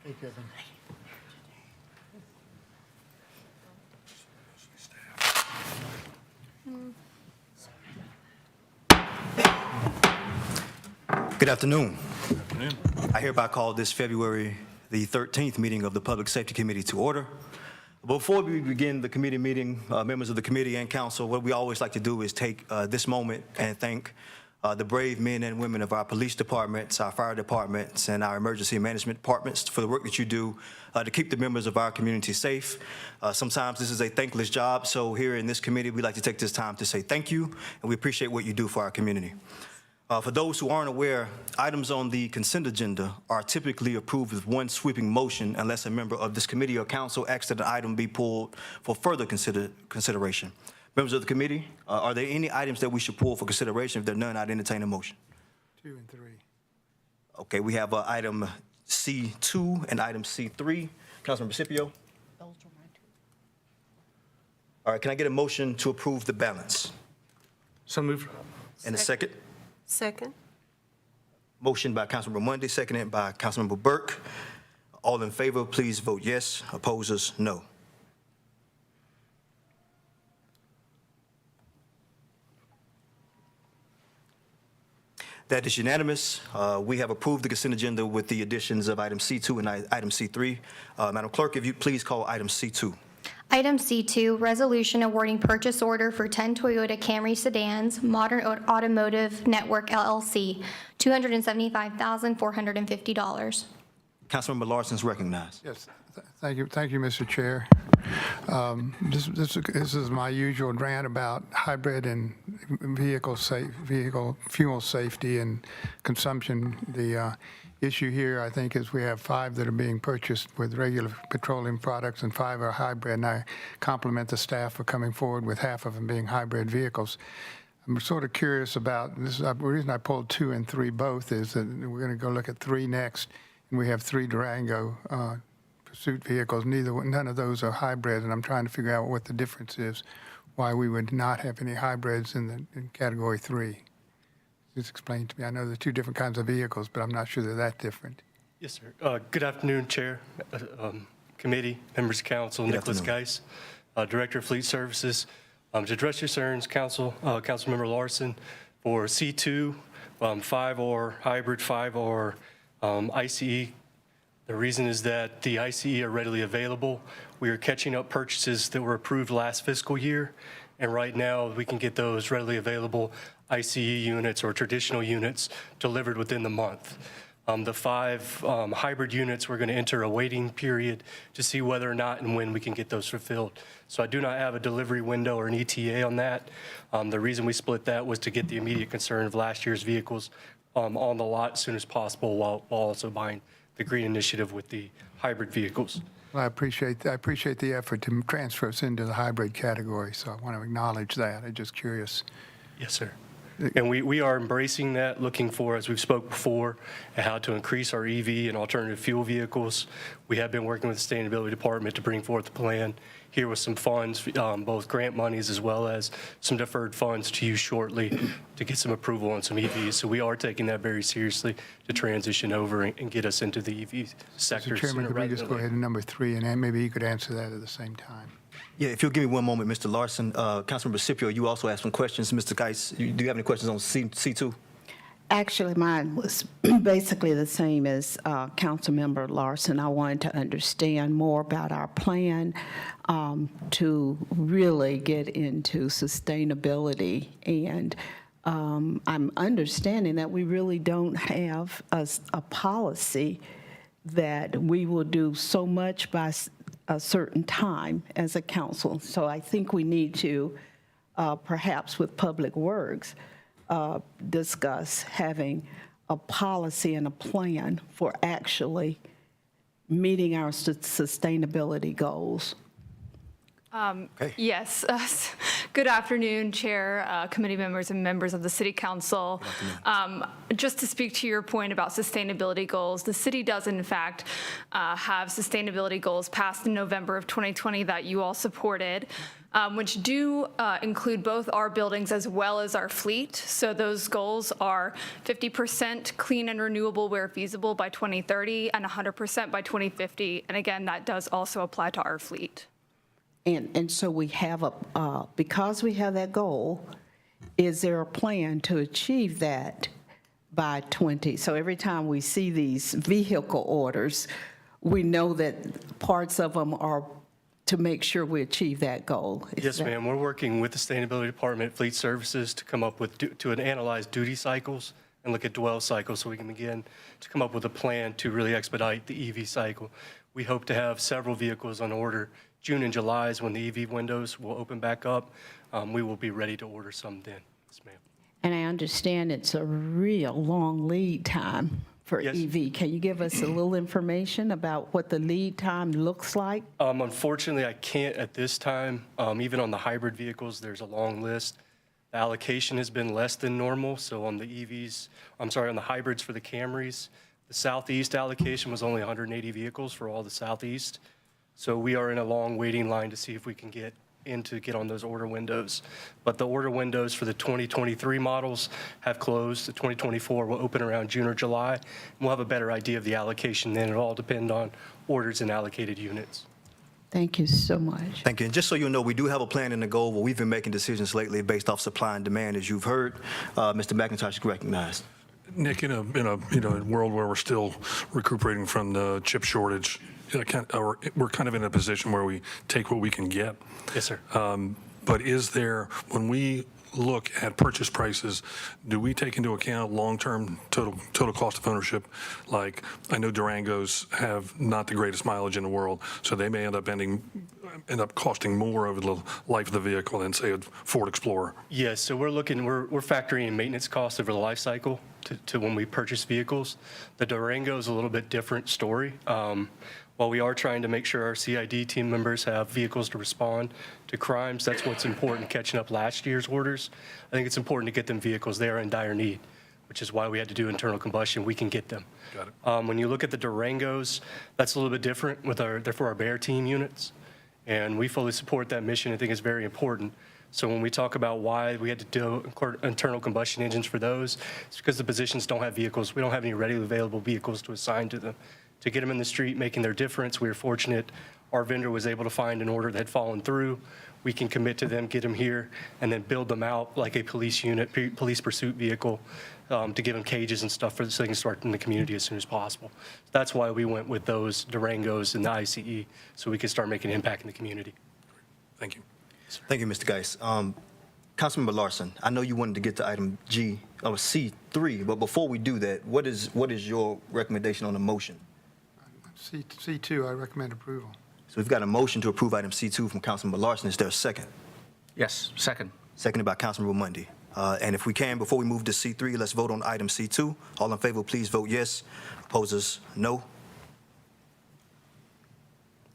Hey, Kevin. Good afternoon. I hereby call this February the 13th meeting of the Public Safety Committee to order. Before we begin the committee meeting, members of the committee and council, what we always like to do is take this moment and thank the brave men and women of our police departments, our fire departments, and our emergency management departments for the work that you do to keep the members of our community safe. Sometimes this is a thankless job, so here in this committee, we like to take this time to say thank you, and we appreciate what you do for our community. For those who aren't aware, items on the consent agenda are typically approved with one sweeping motion unless a member of this committee or council asks that an item be pulled for further consideration. Members of the committee, are there any items that we should pull for consideration? If there are none, I'd entertain a motion. 2 and 3. Okay, we have item C2 and item C3. Councilmember Scipio? Those are my two. All right, can I get a motion to approve the balance? So moved. And a second? Second. Motion by Councilmember Mundy, seconded by Councilmember Burke. All in favor, please vote yes. Opposers, no. That is unanimous. We have approved the consent agenda with the additions of item C2 and item C3. Madam Clerk, if you please call item C2. Item C2, resolution awarding purchase order for 10 Toyota Camry sedans, Modern Automotive Network LLC, $275,450. Councilmember Larson is recognized. Yes, thank you, Mr. Chair. This is my usual rant about hybrid and vehicle fuel safety and consumption. The issue here, I think, is we have 5 that are being purchased with regular petroleum products and 5 are hybrid, and I compliment the staff for coming forward with half of them being hybrid vehicles. I'm sort of curious about this. The reason I pulled 2 and 3 both is that we're going to go look at 3 next, and we have 3 Durango pursuit vehicles. None of those are hybrid, and I'm trying to figure out what the difference is, why we would not have any hybrids in category 3. Just explain to me. I know there are 2 different kinds of vehicles, but I'm not sure they're that different. Yes, sir. Good afternoon, Chair, Committee, Members of Council, Nicholas Geis, Director of Fleet Services. To address your concerns, Councilmember Larson, for C2, 5 are hybrid, 5 are ICE. The reason is that the ICE are readily available. We are catching up purchases that were approved last fiscal year, and right now we can get those readily available ICE units or traditional units delivered within the month. The 5 hybrid units, we're going to enter a waiting period to see whether or not and when we can get those fulfilled. So I do not have a delivery window or an ETA on that. The reason we split that was to get the immediate concern of last year's vehicles on the lot as soon as possible while also buying the green initiative with the hybrid vehicles. Well, I appreciate the effort to transfer us into the hybrid category, so I want to acknowledge that. I'm just curious. Yes, sir. And we are embracing that, looking for, as we've spoke before, how to increase our EV and alternative fuel vehicles. We have been working with the Sustainability Department to bring forth a plan here with some funds, both grant monies as well as some deferred funds to use shortly to get some approval on some EVs. So we are taking that very seriously to transition over and get us into the EV sector. Mr. Chairman, could we just go ahead to number 3, and maybe you could answer that at the same time? Yeah, if you'll give me one moment, Mr. Larson. Councilmember Scipio, you also asked some questions. Mr. Geis, do you have any questions on C2? Actually, mine was basically the same as Councilmember Larson. I wanted to understand more about our plan to really get into sustainability. And I'm understanding that we really don't have a policy that we will do so much by a certain time as a council. So I think we need to, perhaps with Public Works, discuss having a policy and a plan for actually meeting our sustainability goals. Yes, Good afternoon, Chair, committee members, and members of the City Council. Just to speak to your point about sustainability goals, the city does, in fact, have sustainability goals passed in November of 2020 that you all supported, which do include both our buildings as well as our fleet. So those goals are 50% clean and renewable where feasible by 2030 and 100% by 2050. And again, that does also apply to our fleet. And so we have because we have that goal, is there a plan to achieve that by 20? So every time we see these vehicle orders, we know that parts of them are to make sure we achieve that goal. Yes, ma'am. We're working with the Sustainability Department, Fleet Services, to come up with, to analyze duty cycles and look at dwell cycles so we can begin to come up with a plan to really expedite the EV cycle. We hope to have several vehicles on order. June and July is when the EV windows will open back up. We will be ready to order some then. Yes, ma'am. And I understand it's a real long lead time for Yes. EV. Can you give us a little information about what the lead time looks like? Unfortunately, I can't at this time. Even on the hybrid vehicles, there's a long list. The allocation has been less than normal. So on the EVs, on the hybrids for the Camrys, the Southeast allocation was only 180 vehicles for all the Southeast. So we are in a long waiting line to see if we can get on those order windows. But the order windows for the 2023 models have closed. The 2024 will open around June or July. And we'll have a better idea of the allocation then. It'll all depend on orders and allocated units. Thank you so much. Thank you. And just so you know, we do have a plan and a goal, but we've been making decisions lately based off supply and demand, as you've heard. Mr. McIntosh is recognized. Nick, in a world where we're still recuperating from the chip shortage, we're kind of in a position where we take what we can get. Yes, sir. But is there, when we look at purchase prices, do we take into account long-term total cost of ownership? Like, I know Durangos have not the greatest mileage in the world, so they may end up costing more over the life of the vehicle than, say, a Ford Explorer. Yes, so we're factoring in maintenance costs over the life cycle to when we purchase vehicles. The Durango is a little bit different story. While we are trying to make sure our CID team members have vehicles to respond to crimes, that's what's important, catching up last year's orders. I think it's important to get them vehicles. They are in dire need, which is why we had to do internal combustion. We can get them. Got it. When you look at the Durangos, that's a little bit different they're for our Bear team units. And we fully support that mission. I think it's very important. So when we talk about why we had to do internal combustion engines for those, it's because the positions don't have vehicles. We don't have any readily available vehicles to assign to them. To get them in the street, making their difference, we were fortunate our vendor was able to find an order that had fallen through. We can commit to them, get them here, and then build them out like a police unit, police pursuit vehicle, to give them cages and stuff so they can start in the community as soon as possible. That's why we went with those Durangos and the ICE, so we could start making an impact in the community. Thank you. Thank you, Mr. Geis. Councilmember Larson, I know you wanted to get to item C3, but before we do that, what is your recommendation on the motion? C2, I recommend approval. So we've got a motion to approve item C2 from Councilmember Larson. Is there a second? Yes, second. Seconded by Councilmember Mundy. And if we can, before we move to C3, let's vote on item C2. All in favor, please vote yes. Opposers, no.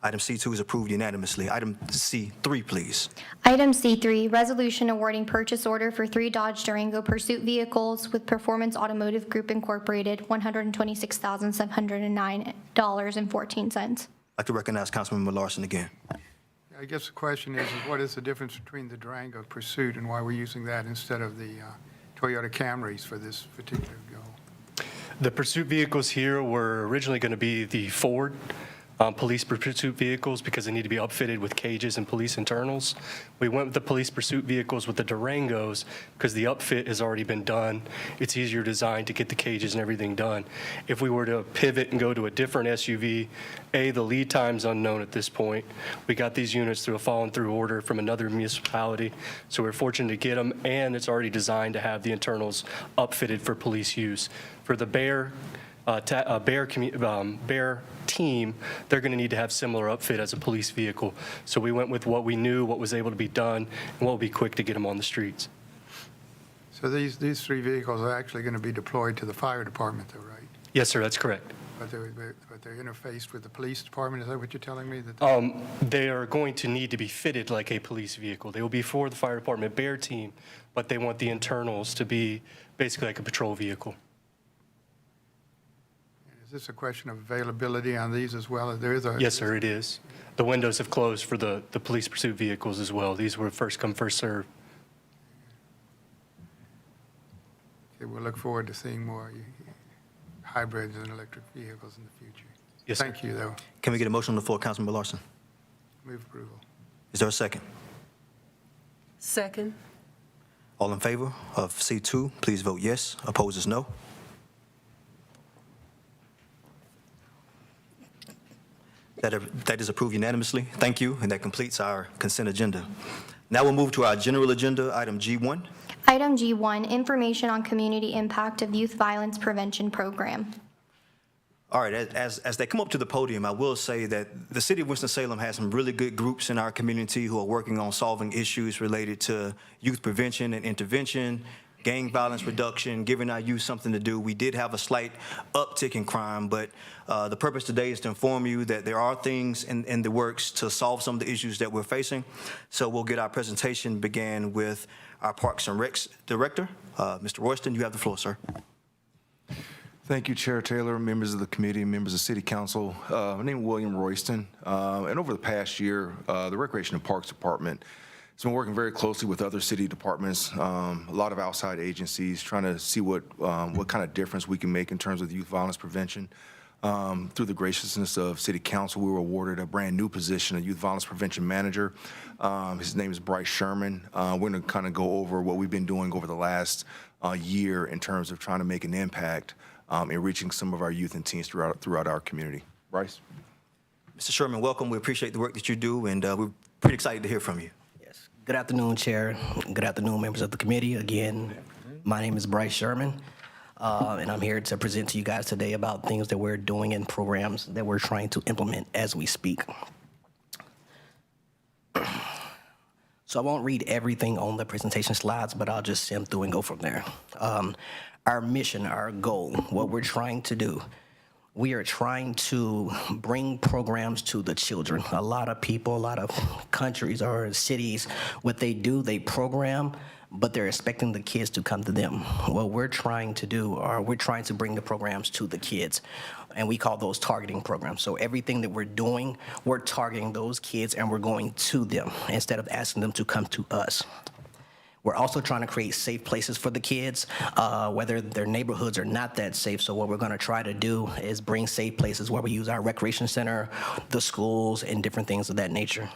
Item C2 is approved unanimously. Item C3, please. Item C3, resolution awarding purchase order for 3 Dodge Durango pursuit vehicles with Performance Automotive Group Incorporated, $126,709.14. I'd like to recognize Councilmember Larson again. I guess the question is what is the difference between the Durango Pursuit and why we're using that instead of the Toyota Camrys for this particular goal? The pursuit vehicles here were originally going to be the Ford police pursuit vehicles because they need to be upfitted with cages and police internals. We went with the police pursuit vehicles with the Durangos because the upfit has already been done. It's easier designed to get the cages and everything done. If we were to pivot and go to a different SUV, the lead time's unknown at this point. We got these units through a fallen through order from another municipality, so we're fortunate to get them, and it's already designed to have the internals upfitted for police use. For the Bear team, they're going to need to have similar upfit as a police vehicle. So we went with what we knew, what was able to be done, and what would be quick to get them on the streets. So these 3 vehicles are actually going to be deployed to the fire department, though, right? Yes, sir, that's correct. but they're interfaced with the police department? Is that what you're telling me? That They are going to need to be fitted like a police vehicle. They will be for the fire department bear team, but they want the internals to be basically like a patrol vehicle. Is this a question of availability on these as well? There is a. Yes, sir, it is. The windows have closed for the police pursuit vehicles as well. These were first come, first served. Okay, we'll look forward to seeing more hybrids and electric vehicles in the future. Yes, sir. Thank you, though. Can we get a motion on the floor, Councilmember Larson? Move approval. Is there a second? Second. All in favor of C2, please vote yes. Opposed is no. That is approved unanimously. Thank you, and that completes our consent agenda. Now we'll move to our general agenda, item G1. Item G1, information on community impact of youth violence prevention program. All right, as they come up to the podium, I will say that the city of Winston-Salem has some really good groups in our community who are working on solving issues related to youth prevention and intervention, gang violence reduction, giving our youth something to do. We did have a slight uptick in crime, but the purpose today is to inform you that there are things in the works to solve some of the issues that we're facing. So we'll get our presentation began with our Parks and Recs Director. Mr. Royston, you have the floor, sir. Thank you, Chair Taylor, members of the committee, members of City Council. My name is William Royston, and over the past year, the Recreation and Parks Department has been working very closely with other city departments, a lot of outside agencies, trying to see what kind of difference we can make in terms of youth violence prevention. Through the graciousness of City Council, we were awarded a brand new position, a Youth Violence Prevention Manager. His name is Bryce Sherman. We're going to kind of go over what we've been doing over the last year in terms of trying to make an impact in reaching some of our youth and teens throughout our community. Bryce? Mr. Sherman, welcome. We appreciate the work that you do, and we're pretty excited to hear from you. Yes. Good afternoon, Chair. Good afternoon, members of the committee. Again, my name is Bryce Sherman, and I'm here to present to you guys today about things that we're doing and programs that we're trying to implement as we speak. So I won't read everything on the presentation slides, but I'll just skim through and go from there. Our mission, our goal, what we're trying to do, we are trying to bring programs to the children. A lot of people, a lot of countries or cities, what they do, they program, but they're expecting the kids to come to them. What we're trying to do, or we're trying to bring the programs to the kids, and we call those targeting programs. So everything that we're doing, we're targeting those kids and we're going to them instead of asking them to come to us. We're also trying to create safe places for the kids, whether their neighborhoods are not that safe. So what we're going to try to do is bring safe places where we use our recreation center, the schools, and different things of that nature.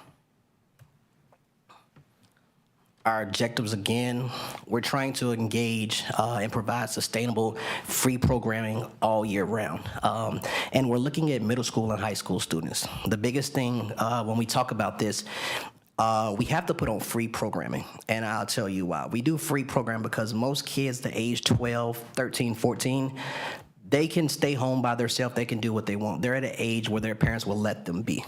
Our objectives, again, we're trying to engage and provide sustainable free programming all year round. And we're looking at middle school and high school students. The biggest thing when we talk about this, we have to put on free programming, and I'll tell you why. We do free program because most kids the age 12, 13, 14, they can stay home by themselves. They can do what they want. They're at an age where their parents will let them be.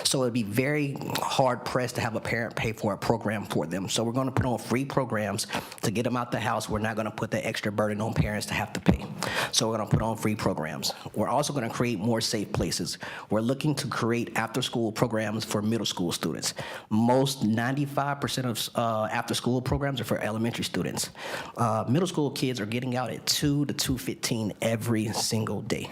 So it'd be very hard pressed to have a parent pay for a program for them. So we're going to put on free programs to get them out the house. We're not going to put that extra burden on parents to have to pay. So we're going to put on free programs. We're also going to create more safe places. We're looking to create after-school programs for middle school students. Most 95% of after-school programs are for elementary students. Middle school kids are getting out at 2 to 2:15 every single day.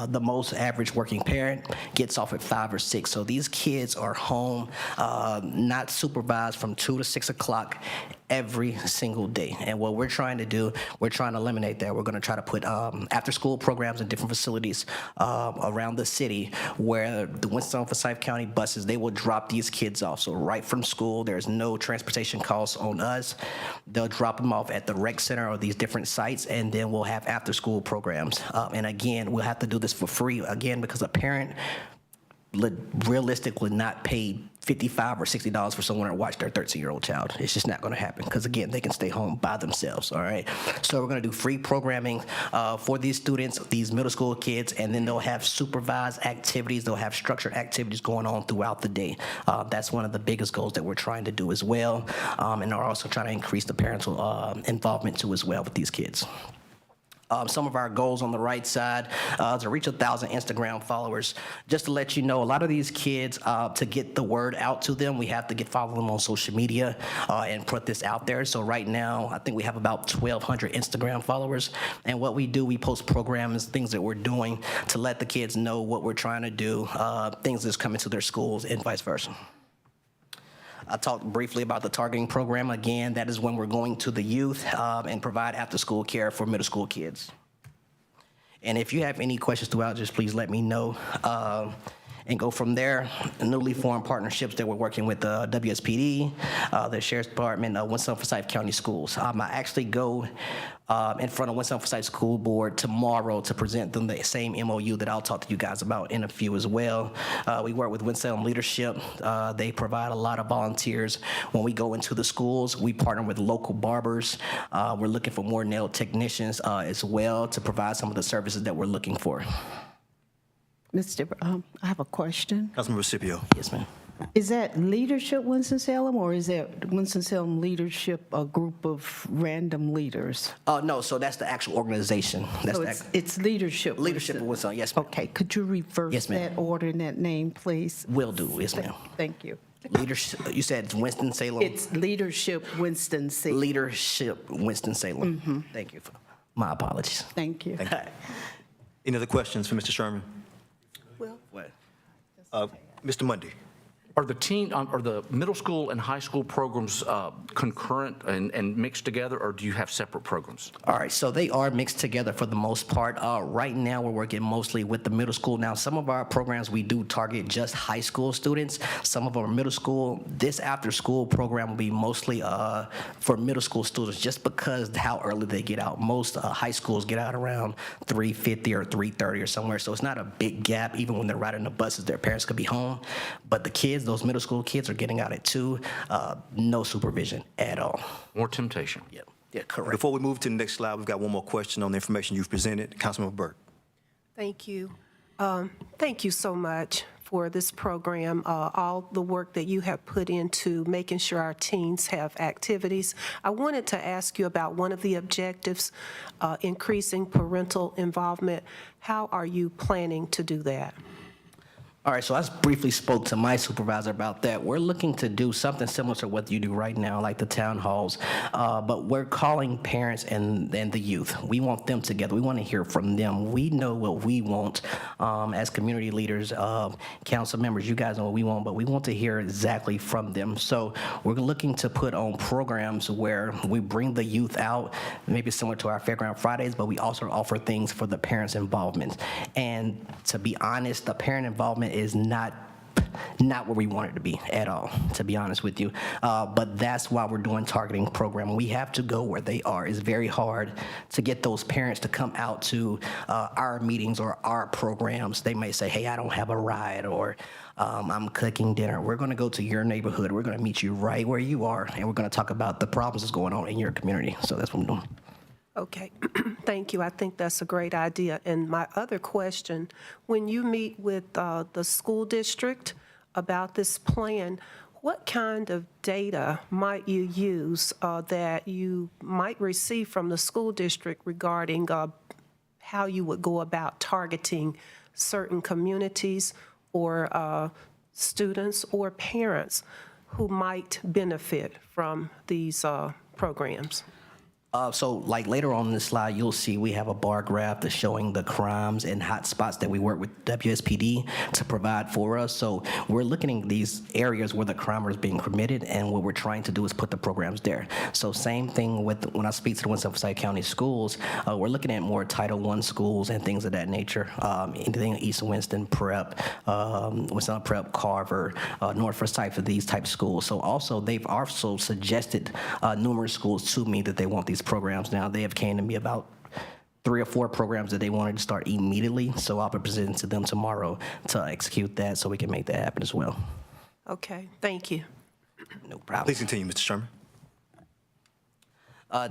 The most average working parent gets off at 5 or 6. So these kids are home, not supervised from 2 to 6 o'clock every single day. And what we're trying to do, we're trying to eliminate that. We're going to try to put after-school programs in different facilities around the city where the Winston-Salem County buses, they will drop these kids off. So right from school, there's no transportation costs on us. They'll drop them off at the rec center or these different sites, and then we'll have after-school programs. And again, we'll have to do this for free, again, because a parent realistically not paid $55 or $60 for someone to watch their 13-year-old child. It's just not going to happen because, again, they can stay home by themselves, all right? So we're going to do free programming for these students, these middle school kids, and then they'll have supervised activities. They'll have structured activities going on throughout the day. That's one of the biggest goals that we're trying to do as well, and we're also trying to increase the parental involvement too as well with these kids. Some of our goals on the right side to reach 1,000 Instagram followers. Just to let you know, a lot of these kids, to get the word out to them, we have to follow them on social media and put this out there. So right now, I think we have about 1,200 Instagram followers. And what we do, we post programs, things that we're doing to let the kids know what we're trying to do, things that's coming to their schools and vice versa. I talked briefly about the targeting program. Again, that is when we're going to the youth and provide after-school care for middle school kids. And if you have any questions throughout, just please let me know and go from there. Newly formed partnerships that we're working with the WSPD, the Sheriff's Department, Winston-Salem County Schools. I actually go in front of Winston-Salem School Board tomorrow to present them the same MOU that I'll talk to you guys about in a few as well. We work with Winston-Salem Leadership. They provide a lot of volunteers. When we go into the schools, we partner with local barbers. We're looking for more nail technicians as well to provide some of the services that we're looking for. Mr. I have a question. Councilmember Scipio. Yes, ma'am. Is that Leadership Winston-Salem, or is that Winston-Salem Leadership a group of random leaders? No, so that's the actual organization. That's So it's Leadership. Leadership of Winston, yes, ma'am. Okay, could you reverse Yes, ma'am. that order and that name, please? Will do, yes, ma'am. Thank you. Leadership, you said Winston-Salem? It's Leadership Winston-Salem. Leadership Winston-Salem. Thank you. My apologies. Thank you. Any other questions for Mr. Sherman? What? Mr. Mundy. Are the middle school and high school programs concurrent and mixed together, or do you have separate programs? All right, so they are mixed together for the most part. Right now, we're working mostly with the middle school. Now, some of our programs, we do target just high school students. Some of our middle school, this after-school program will be mostly for middle school students just because how early they get out. Most high schools get out around 3:50 or 3:30 or somewhere, so it's not a big gap. Even when they're riding the buses, their parents could be home. But the kids, those middle school kids are getting out at 2, no supervision at all. More temptation. Yeah, correct. Before we move to the next slide, we've got one more question on the information you've presented. Councilmember Burke. Thank you. Thank you so much for this program, all the work that you have put into making sure our teens have activities. I wanted to ask you about one of the objectives, increasing parental involvement. How are you planning to do that? All right, so I briefly spoke to my supervisor about that. We're looking to do something similar to what you do right now, like the town halls, but we're calling parents and the youth. We want them together. We want to hear from them. We know what we want as community leaders, council members. You guys know what we want, but we want to hear exactly from them. So we're looking to put on programs where we bring the youth out, maybe similar to our Fairground Fridays, but we also offer things for the parents' involvement. And to be honest, the parent involvement is not where we want it to be at all, to be honest with you. But that's why we're doing targeting program. We have to go where they are. It's very hard to get those parents to come out to our meetings or our programs. They may say, hey, I don't have a ride, or I'm cooking dinner. We're going to go to your neighborhood. We're going to meet you right where you are, and we're going to talk about the problems that's going on in your community. So that's what I'm doing. Okay, thank you. I think that's a great idea. And my other question, when you meet with the school district about this plan, what kind of data might you use that you might receive from the school district regarding how you would go about targeting certain communities or students or parents who might benefit from these programs? So like later on in the slide, you'll see we have a bar graph that's showing the crimes and hot spots that we work with WSPD to provide for us. So we're looking at these areas where the crime is being committed, and what we're trying to do is put the programs there. So same thing with when I speak to the Winston-Salem County schools, we're looking at more Title I schools and things of that nature. Anything East Winston Prep, Winston Prep, Carver, Northwest type of these type of schools. So also they've also suggested numerous schools to me that they want these programs. Now they have came to me about 3 or 4 programs that they wanted to start immediately, so I'll be presenting to them tomorrow to execute that so we can make that happen as well. Okay, thank you. No problem. Please continue, Mr. Sherman.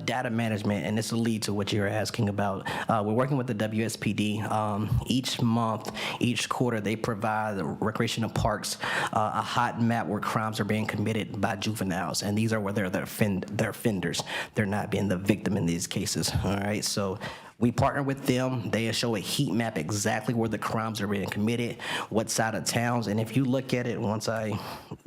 Data management, and this will lead to what you're asking about. We're working with the WSPD. Each month, each quarter, they provide the recreational parks a hot map where crimes are being committed by juveniles, and they're offenders. They're not being the victim in these cases. All right, so We partner with them. They show a heat map exactly where the crimes are being committed, what side of towns. And if you look at it, once I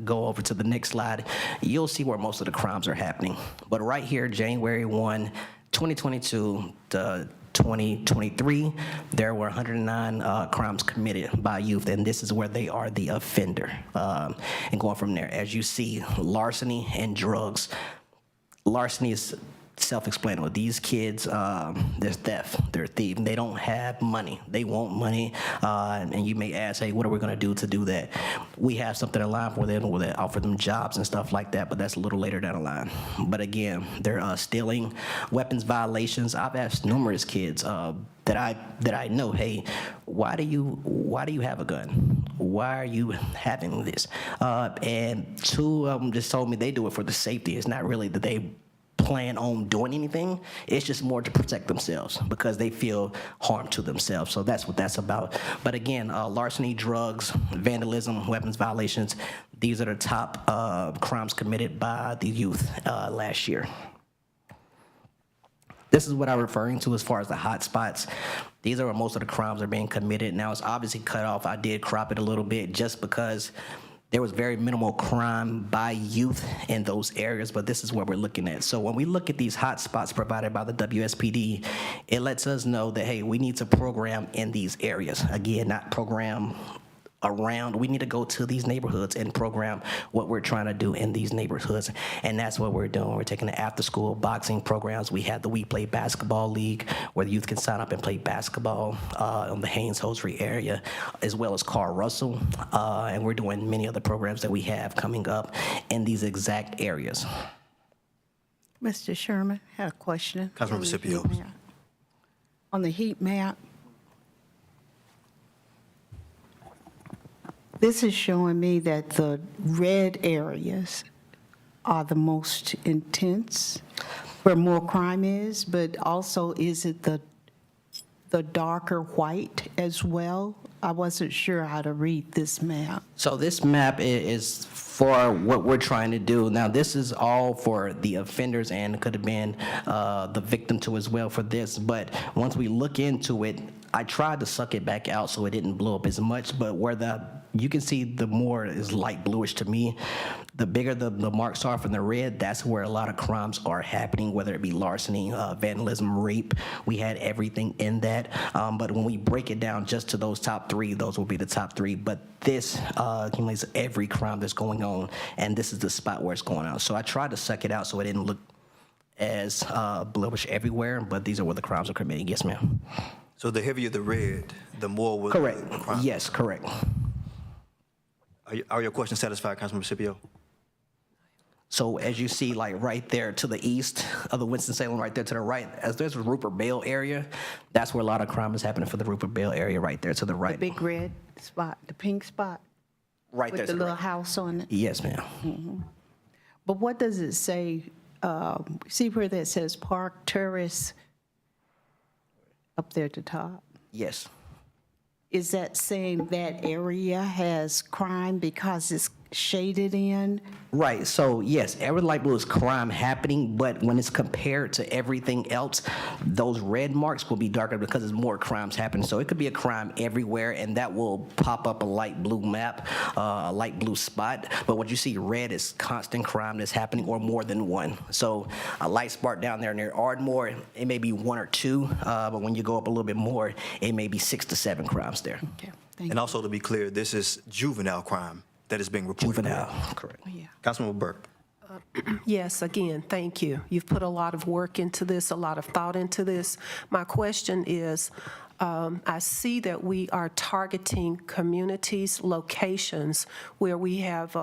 go over to the next slide, you'll see where most of the crimes are happening. But right here, January 1, 2022 to 2023, there were 109 crimes committed by youth, and this is where they are the offender. And going from there, as you see, larceny and drugs. Larceny is self-explanatory. These kids, they're theft, they're thief. They don't have money. They want money, and you may ask, hey, what are we going to do that? We have something in line for them where they offer them jobs and stuff like that, but that's a little later down the line. But again, they're stealing, weapons violations. I've asked numerous kids that I know, hey, why do you have a gun? Why are you having this? And two of them just told me they do it for the safety. It's not really that they plan on doing anything. It's just more to protect themselves because they feel harm to themselves. So that's what that's about. But again, larceny, drugs, vandalism, weapons violations, these are the top crimes committed by the youth last year. This is what I'm referring to as far as the hot spots. These are where most of the crimes are being committed. Now, it's obviously cut off. I did crop it a little bit just because there was very minimal crime by youth in those areas, but this is what we're looking at. So when we look at these hot spots provided by the WSPD, it lets us know that, hey, we need to program in these areas. Again, not program around. We need to go to these neighborhoods and program what we're trying to do in these neighborhoods. And that's what we're doing. We're taking the after-school boxing programs. We have the We Play Basketball League where the youth can sign up and play basketball in the Haynes-Hosiery area, as well as Carl Russell. And we're doing many other programs that we have coming up in these exact areas. Mr. Sherman, had a question. Councilmember Scipio. On the heat map, this is showing me that the red areas are the most intense, where more crime is, but also is it the darker white as well? I wasn't sure how to read this map. So this map is for what we're trying to do. Now, this is all for the offenders and could have been the victim too as well for this. But once we look into it, I tried to suck it back out so it didn't blow up as much, but where you can see the more is light bluish to me. The bigger the marks are from the red, that's where a lot of crimes are happening, whether it be larceny, vandalism, rape. We had everything in that. But when we break it down just to those top three, those will be the top three. But this accumulates every crime that's going on, and this is the spot where it's going on. So I tried to suck it out so it didn't look as bluish everywhere, but these are where the crimes are committed. Yes, ma'am. So the heavier the red, the more will Correct. the crime. Yes, correct. Are your questions satisfied, Councilmember Scipio? So as you see, like right there to the east of the Winston-Salem, right there to the right, as there's a Rupert Bale area, that's where a lot of crime is happening for the Rupert Bale area right there to the right. The big red spot, the pink spot Right there with to the the little right. house on it. Yes, ma'am. But what does it say? See where that says Park Terrace up there at the top? Yes. Is that saying that area has crime because it's shaded in? Right, so yes, every light blue is crime happening, but when it's compared to everything else, those red marks will be darker because there's more crimes happening. So it could be a crime everywhere, and that will pop up a light blue map, a light blue spot. But what you see red is constant crime that's happening, or more than one. So a light spot down there near Ardmore, it may be one or two, but when you go up a little bit more, it may be 6 to 7 crimes there. Okay, thank And also, to be clear, this is juvenile crime that is being reported. Juvenile, correct. you. Yeah. Councilmember Burke. Yes, again, thank you. You've put a lot of work into this, a lot of thought into this. My question is, I see that we are targeting communities, locations where we have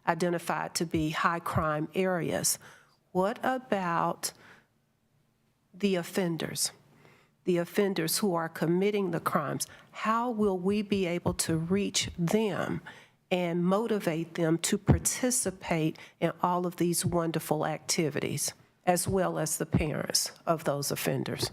identified to be high crime areas. What about the offenders? The offenders who are committing the crimes? How will we be able to reach them and motivate them to participate in all of these wonderful activities, as well as the parents of those offenders?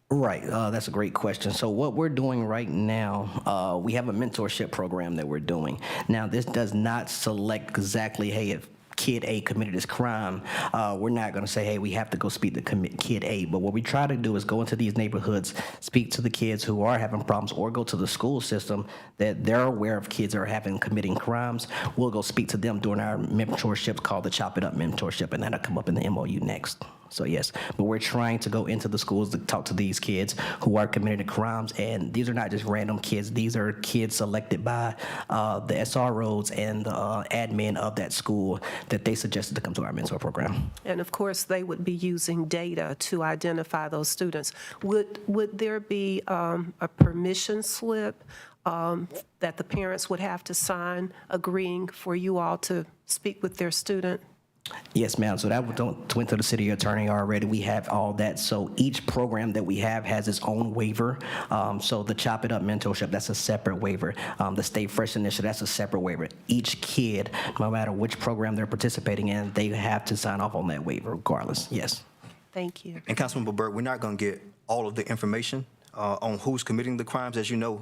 Right, that's a great question. So what we're doing right now, we have a mentorship program that we're doing. Now, this does not select exactly, hey, if kid A committed this crime, we're not going to say, hey, we have to go speak to kid A. But what we try to do is go into these neighborhoods, speak to the kids who are having problems, or go to the school system that they're aware of kids that are committing crimes. We'll go speak to them during our mentorships called the Chop It Up mentorship, and that'll come up in the MOU next. So yes, but we're trying to go into the schools to talk to these kids who are committing crimes, and these are not just random kids. These are kids selected by the SROs and the admin of that school that they suggested to come to our mentor program. And of course, they would be using data to identify those students. Would there be a permission slip that the parents would have to sign agreeing for you all to speak with their student? Yes, ma'am. So that went to the city attorney already. We have all that. So each program that we have has its own waiver. So the Chop It Up mentorship, that's a separate waiver. The Stay Fresh initiative, that's a separate waiver. Each kid, no matter which program they're participating in, they have to sign off on that waiver regardless. Yes. Thank you. And Councilmember Burke, we're not going to get all of the information on who's committing the crimes. As you know,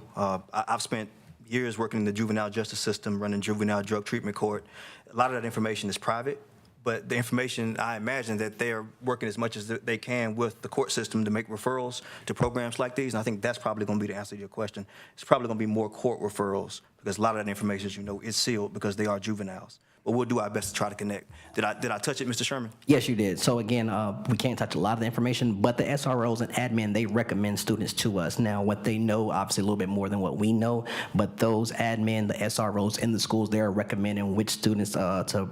I've spent years working in the juvenile justice system, running juvenile drug treatment court. A lot of that information is private. But the information, I imagine that they're working as much as they can with the court system to make referrals to programs like these. And I think that's probably going to be the answer to your question. It's probably going to be more court referrals because a lot of that information, as you know, is sealed because they are juveniles. But we'll do our best to try to connect. Did I touch it, Mr. Sherman? Yes, you did. So again, we can't touch a lot of the information, but the SROs and admin, they recommend students to us. Now, what they know, obviously a little bit more than what we know, but those admin, the SROs in the schools, they're recommending which students to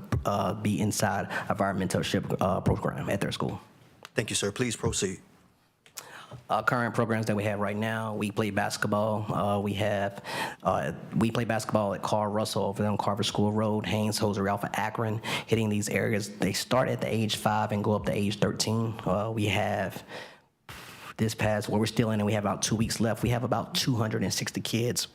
be inside of our mentorship program at their school. Thank you, sir. Please proceed. Current programs that we have right now, we play basketball. We play basketball at Carl Russell over there on Carver School Road, Haynes, Hosiery, Alpha, Akron, hitting these areas. They start at the age 5 and go up to age 13. We have this past, where we're still in, and we have about 2 weeks left. We have about 260 kids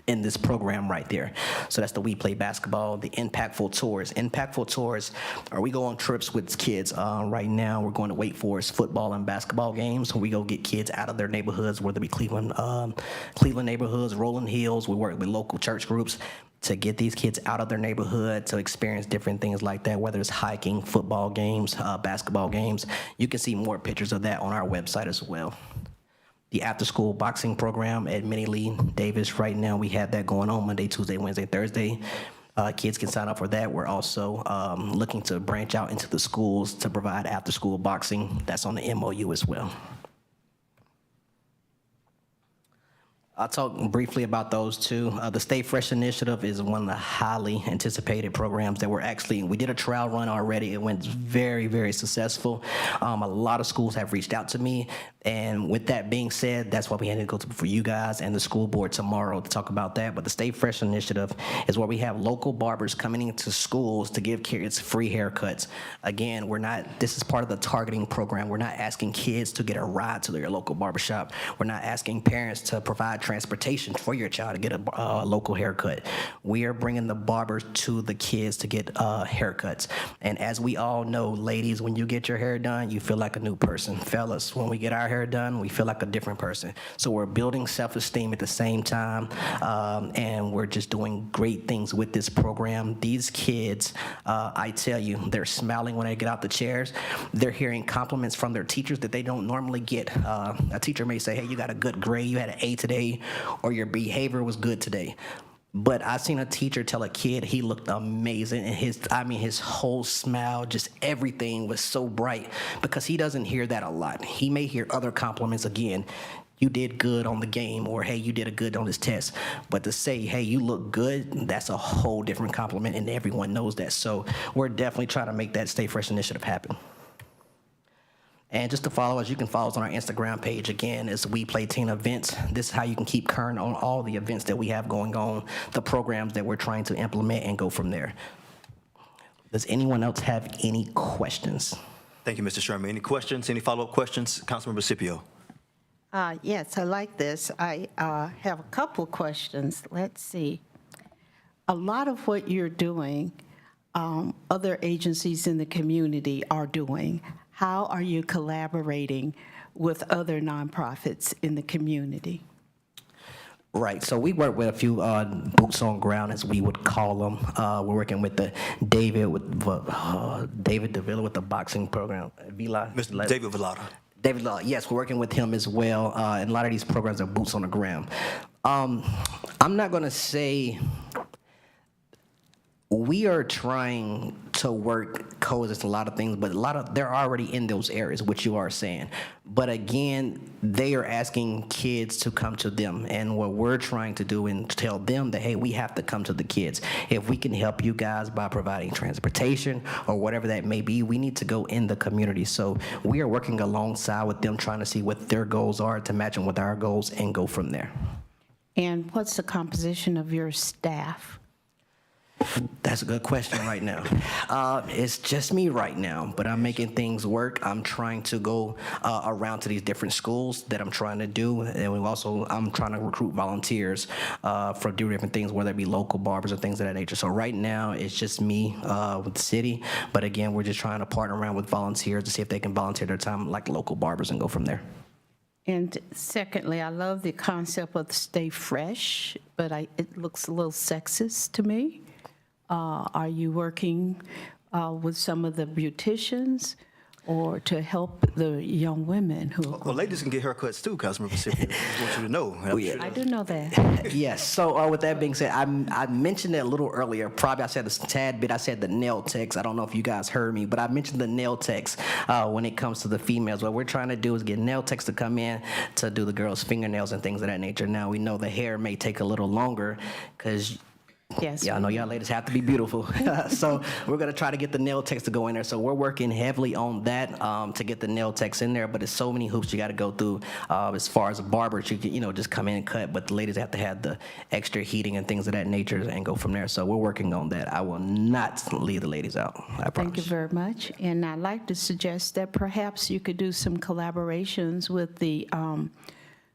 in this program right there. So that's the We Play Basketball, the Impactful Tours. Impactful Tours, we go on trips with kids. Right now, we're going to Wake Forest football and basketball games. We go get kids out of their neighborhoods, whether it be Cleveland neighborhoods, Rolling Hills. We work with local church groups to get these kids out of their neighborhood to experience different things like that, whether it's hiking, football games, basketball games. You can see more pictures of that on our website as well. The after-school boxing program at Minnie Lee Davis, right now we have that going on Monday, Tuesday, Wednesday, Thursday. Kids can sign up for that. We're also looking to branch out into the schools to provide after-school boxing. That's on the MOU as well. I'll talk briefly about those two. The Stay Fresh initiative is one of the highly anticipated programs that we did a trial run already. It went very, very successful. A lot of schools have reached out to me. And with that being said, that's why we had to go for you guys and the school board tomorrow to talk about that. But the Stay Fresh initiative is where we have local barbers coming into schools to give kids free haircuts. Again, this is part of the targeting program. We're not asking kids to get a ride to their local barbershop. We're not asking parents to provide transportation for your child to get a local haircut. We are bringing the barbers to the kids to get haircuts. And as we all know, ladies, when you get your hair done, you feel like a new person. Fellas, when we get our hair done, we feel like a different person. So we're building self-esteem at the same time, and we're just doing great things with this program. These kids, I tell you, they're smiling when they get out the chairs. They're hearing compliments from their teachers that they don't normally get. A teacher may say, hey, you got a good grade, you had an A today, or your behavior was good today. But I seen a teacher tell a kid he looked amazing, and his whole smile, just everything was so bright, because he doesn't hear that a lot. He may hear other compliments, again, you did good on the game, or hey, you did a good on this test. But to say, hey, you look good, that's a whole different compliment, and everyone knows that. So we're definitely trying to make that Stay Fresh initiative happen. And just to follow us, you can follow us on our Instagram page. Again, it's We Play Teen Events. This is how you can keep current on all the events that we have going on, the programs that we're trying to implement, and go from there. Does anyone else have any questions? Thank you, Mr. Sherman. Any questions? Any follow-up questions? Councilmember Scipio. Yes, I like this. I have a couple of questions. Let's see. A lot of what you're doing, other agencies in the community are doing. How are you collaborating with other nonprofits in the community? Right. So we work with a few boots on ground, as we would call them. We're working with the David DeVilla with the boxing program. Mr. David Villada. David Law, yes, we're working with him as well, and a lot of these programs are boots on the ground. I'm not going to say we are trying to work coexist a lot of things, but they're already in those areas, which you are saying. But again, they are asking kids to come to them, and what we're trying to do and tell them that, hey, we have to come to the kids. If we can help you guys by providing transportation or whatever that may be, we need to go in the community. So we are working alongside with them, trying to see what their goals are to match them with our goals and go from there. And what's the composition of your staff? That's a good question right now. It's just me right now, but I'm making things work. I'm trying to go around to these different schools that I'm trying to do, and I'm trying to recruit volunteers for different things, whether it be local barbers or things of that nature. So right now, it's just me with the city, but again, we're just trying to partner around with volunteers to see if they can volunteer their time like local barbers and go from there. And secondly, I love the concept of stay fresh, but it looks a little sexist to me. Are you working with some of the beauticians or to help the young women who? Well, ladies can get haircuts too, Councilmember Pacific. I just want you to know. I do know that. Yes. So with that being said, I mentioned it a little earlier. Probably I said a tad bit. I said the nail techs. I don't know if you guys heard me, but I mentioned the nail techs when it comes to the females. What we're trying to do is get nail techs to come in to do the girls' fingernails and things of that nature. Now, we know the hair may take a little longer because yes, yeah, I know y'all ladies have to be beautiful. So we're going to try to get the nail techs to go in there. So we're working heavily on that to get the nail techs in there. But there's so many hoops you got to go through. As far as a barber, you can, just come in and cut. But the ladies have to have the extra heating and things of that nature and go from there. So we're working on that. I will not leave the ladies out. I promise. Thank you very much. And I'd like to suggest that perhaps you could do some collaborations with the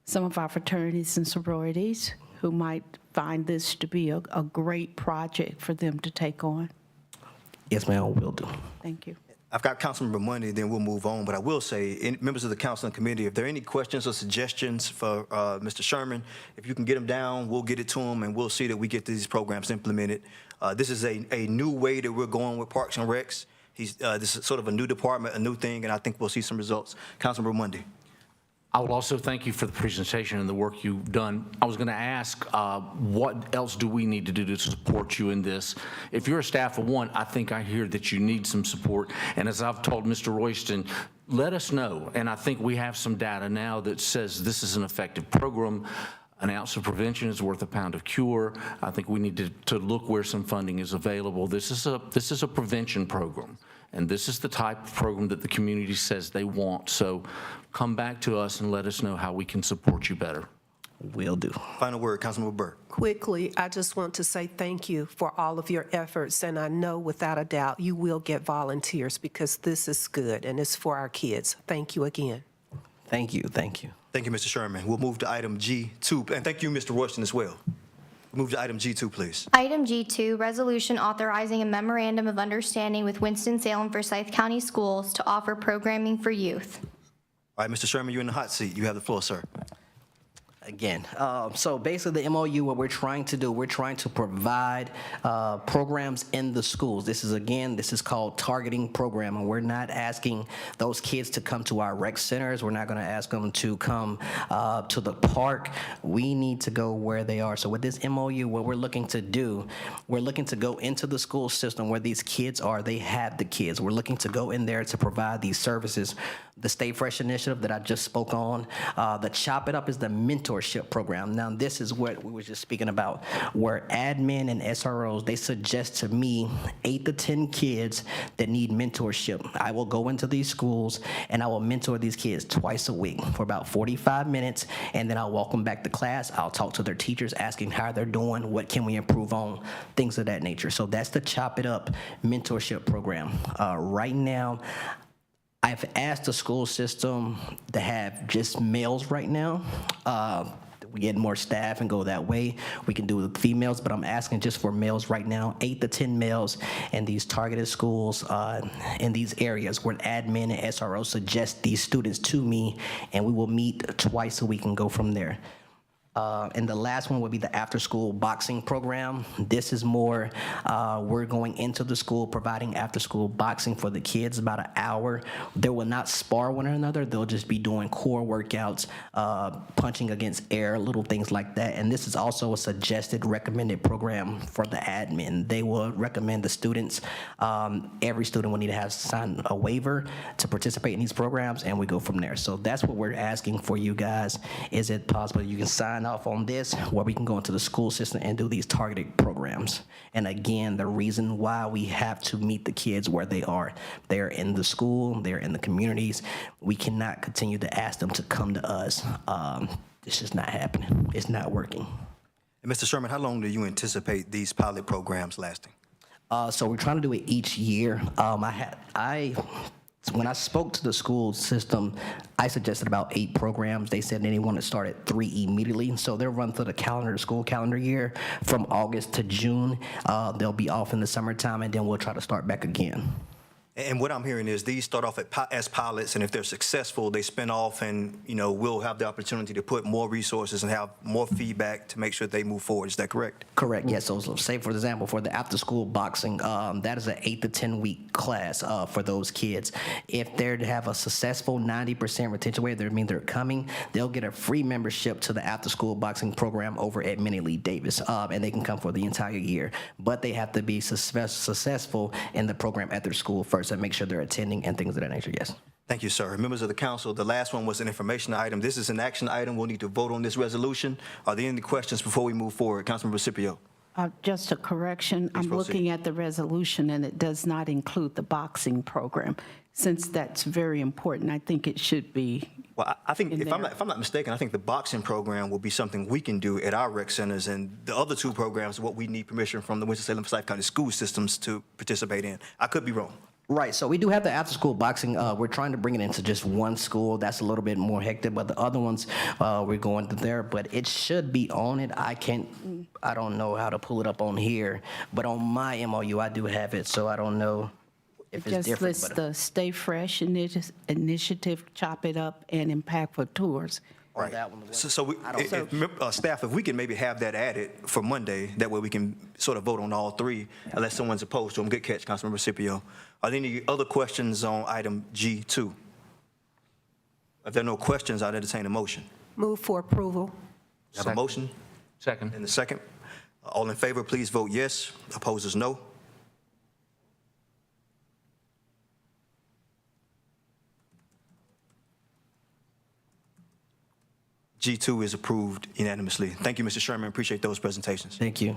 some of our fraternities and sororities who might find this to be a great project for them to take on. Yes, ma'am, will do. Thank you. I've got Councilmember Monday, then we'll move on. But I will say, members of the council and committee, if there are any questions or suggestions for Mr. Sherman, if you can get them down, we'll get it to him, and we'll see that we get these programs implemented. This is a new way that we're going with Parks and Recs. This is sort of a new department, a new thing, and I think we'll see some results. Councilmember Monday. I would also thank you for the presentation and the work you've done. I was going to ask, what else do we need to do to support you in this? If you're a staff of one, I think I hear that you need some support. And as I've told Mr. Royston, let us know. And I think we have some data now that says this is an effective program. An ounce of prevention is worth a pound of cure. I think we need to look where some funding is available. This is a prevention program. And this is the type of program that the community says they want. So come back to us and let us know how we can support you better. Will do. Final word, Councilmember Burke. Quickly, I just want to say thank you for all of your efforts, and I know without a doubt you will get volunteers because this is good and it's for our kids. Thank you again. Thank you. Thank you. Thank you, Mr. Sherman. We'll move to item G2. And thank you, Mr. Royston, as well. Move to item G2, please. Item G2, resolution authorizing a memorandum of understanding with Winston-Salem Forsyth County Schools to offer programming for youth. All right, Mr. Sherman, you're in the hot seat. You have the floor, sir. Again, so basically the MOU, what we're trying to do, we're trying to provide programs in the schools. This is called targeting program, and we're not asking those kids to come to our rec centers. We're not going to ask them to come to the park. We need to go where they are. So with this MOU, what we're looking to do, we're looking to go into the school system where these kids are. They have the kids. We're looking to go in there to provide these services. The Stay Fresh initiative that I just spoke on, the Chop It Up is the mentorship program. Now, this is what we were just speaking about, where admin and SROs, they suggest to me 8 to 10 kids that need mentorship. I will go into these schools and I will mentor these kids twice a week for about 45 minutes, and then I'll walk them back to class. I'll talk to their teachers, asking how they're doing, what can we improve on, things of that nature. So that's the Chop It Up mentorship program. Right now, I've asked the school system to have just males right now. We get more staff and go that way. We can do with females, but I'm asking just for males right now, 8 to 10 males in these targeted schools in these areas where admin and SRO suggest these students to me, and we will meet twice a week and go from there. And the last one would be the after-school boxing program. This is more, we're going into the school, providing after-school boxing for the kids, about an hour. They will not spar one another. They'll just be doing core workouts, punching against air, little things like that. And this is also a suggested, recommended program for the admin. They will recommend the students. Every student will need to have signed a waiver to participate in these programs, and we go from there. So that's what we're asking for you guys. Is it possible you can sign off on this where we can go into the school system and do these targeted programs? And again, the reason why we have to meet the kids where they are. They're in the school, they're in the communities. We cannot continue to ask them to come to us. It's just not happening. It's not working. And Mr. Sherman, how long do you anticipate these pilot programs lasting? So we're trying to do it each year. When I spoke to the school system, I suggested about 8 programs. They said they want to start at 3 immediately. So they'll run through the school calendar year from August to June. They'll be off in the summertime, and then we'll try to start back again. And what I'm hearing is these start off as pilots, and if they're successful, they spin off, and we'll have the opportunity to put more resources and have more feedback to make sure they move forward. Is that correct? Correct, yes. So say, for example, for the after-school boxing, that is an 8 to 10 week class for those kids. If they're to have a successful 90% retention rate, that means they're coming, they'll get a free membership to the after-school boxing program over at Minnie Lee Davis, and they can come for the entire year. But they have to be successful in the program at their school first and make sure they're attending and things of that nature, yes. Thank you, sir. Members of the council, the last one was an information item. This is an action item. We'll need to vote on this resolution. Are there any questions before we move forward? Councilmember Scipio. Just a correction. I'm proceed. looking at the resolution, and it does not include the boxing program. Since that's very important, I think it should be. Well, I think, if I'm there. not mistaken, I think the boxing program will be something we can do at our rec centers, and the other 2 programs are what we need permission from the Winston-Salem County school systems to participate in. I could be wrong. Right, so we do have the after-school boxing. We're trying to bring it into just one school. That's a little bit more hectic, but the other ones, we're going to there. But it should be on it. I don't know how to pull it up on here, but on my MOU, I do have it, so I don't know if it's Just different. lists the Stay Fresh initiative, Chop It Up, and Impactful Tours. Right. That one. Staff, if we can maybe have that added for Monday, that way we can sort of vote on all 3, unless someone's opposed to them. Good catch, Councilmember Scipio. Are there any other questions on item G2? If there are no questions, I'd entertain a motion. Move for approval. Have a motion Second. and a second. All in favor, please vote yes. Opposers, no. G2 is approved unanimously. Thank you, Mr. Sherman. Appreciate those presentations. Thank you.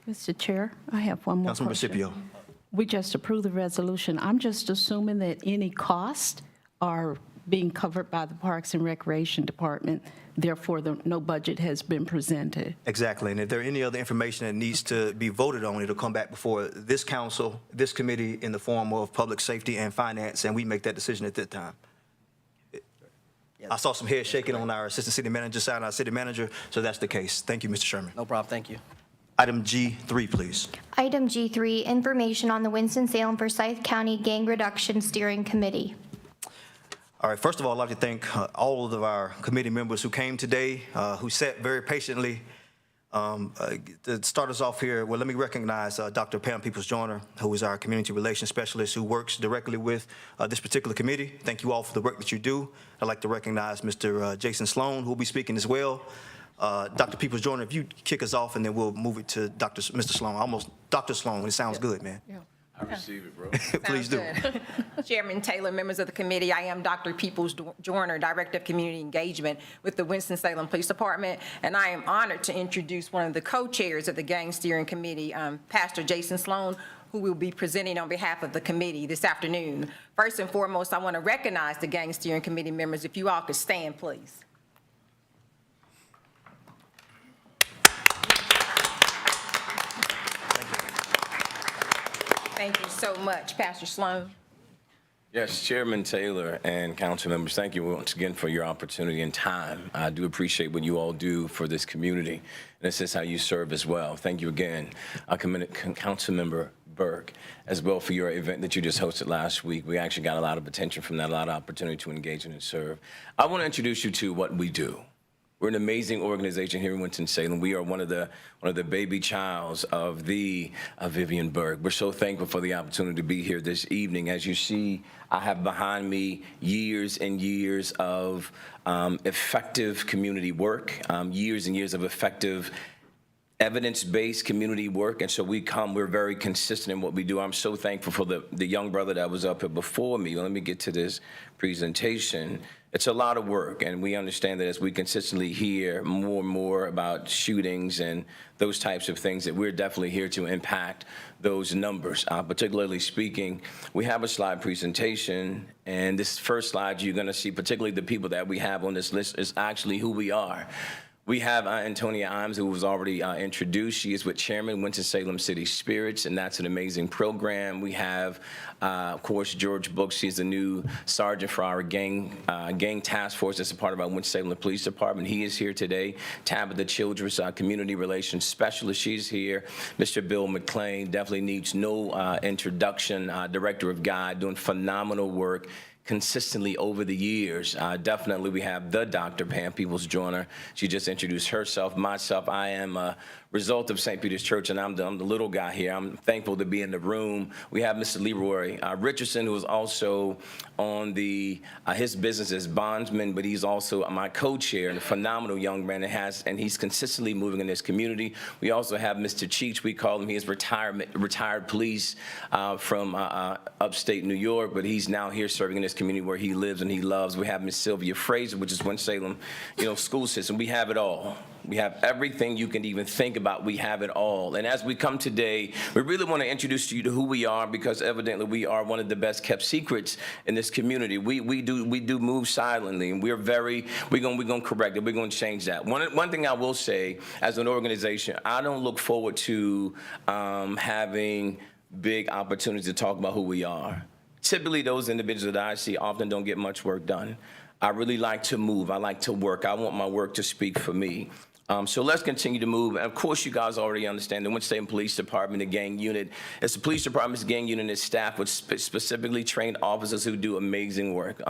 Mr. Chair, I have one more Councilmember question. Scipio. We just approved the resolution. I'm just assuming that any costs are being covered by the Parks and Recreation Department. Therefore, no budget has been presented. Exactly. And if there are any other information that needs to be voted on, it'll come back before this council, this committee, in the form of public safety and finance, and we make that decision at that time. I saw some heads shaking on our assistant city manager side, our city manager, so that's the case. Thank you, Mr. Sherman. No problem, thank you. Item G3, please. Item G3, information on the Winston-Salem Forsyth County Gang Reduction Steering Committee. All right, first of all, I'd like to thank all of our committee members who came today, who sat very patiently. To start us off here, well, let me recognize Dr. Pam Peoples-Joyner, who is our community relations specialist who works directly with this particular committee. Thank you all for the work that you do. I'd like to recognize Mr. Jason Sloan, who will be speaking as well. Dr. Peoples-Joyner, if you kick us off, and then we'll move it to Mr. Sloan. Dr. Sloan, it sounds good, man. Yeah. I receive it, bro. Please do. Chairman Taylor, members of the committee, I am Dr. Peoples-Joyner, Director of Community Engagement with the Winston-Salem Police Department, and I am honored to introduce one of the co-chairs of the Gang Steering Committee, Pastor Jason Sloan, who will be presenting on behalf of the committee this afternoon. First and foremost, I want to recognize the Gang Steering Committee members. If you all could stand, please. Thank you so much, Pastor Sloan. Yes, Chairman Taylor and council members, thank you once again for your opportunity and time. I do appreciate what you all do for this community, and this is how you serve as well. Thank you again. I commend Councilmember Burke as well for your event that you just hosted last week. We actually got a lot of attention from that, a lot of opportunity to engage in and serve. I want to introduce you to what we do. We're an amazing organization here in Winston-Salem. We are one of the baby childs of the Vivian Berg. We're so thankful for the opportunity to be here this evening. As you see, I have behind me years and years of effective community work, years and years of effective evidence-based community work, and so we're very consistent in what we do. I'm so thankful for the young brother that was up here before me. Let me get to this presentation. It's a lot of work, and we understand that as we consistently hear more and more about shootings and those types of things, that we're definitely here to impact those numbers. Particularly speaking, we have a slide presentation, and this first slide you're gonna see, particularly the people that we have on this list, is actually who we are. We have Antonia Imes, who was already introduced. She is with Chairman Winston-Salem City Spirits, and that's an amazing program. We have, of course, George Book. She's the new sergeant for our gang task force that's a part of our Winston-Salem Police Department. He is here today. Tabitha Childress, community relations specialist, she's here. Mr. Bill McClain definitely needs no introduction. Director of GUIDE, doing phenomenal work consistently over the years. Definitely we have the Dr. Pam Peoples-Joyner. She just introduced herself. Myself, I am a result of St. Peter's Church, and I'm the little guy here. I'm thankful to be in the room. We have Mr. Leroy Richardson, who is also on his business as bondsman, but he's also my co-chair, and a phenomenal young man and he's consistently moving in this community. We also have Mr. Cheech, we call him. He is retired police from upstate New York, but he's now here serving in this community where he lives and he loves. We have Miss Sylvia Fraser, which is Winston-Salem, school system. We have it all. We have everything you can even think about. We have it all. And as we come today, we really want to introduce you to who we are, because evidently we are one of the best kept secrets in this community. We do move silently, and we're gonna correct it. We're gonna change that. One thing I will say, as an organization, I don't look forward to having big opportunities to talk about who we are. Typically, those individuals that I see often don't get much work done. I really like to move. I like to work. I want my work to speak for me. So let's continue to move. And of course, you guys already understand the Winston-Salem Police Department, the gang unit. It's the police department's gang unit is staffed with specifically trained officers who do amazing work.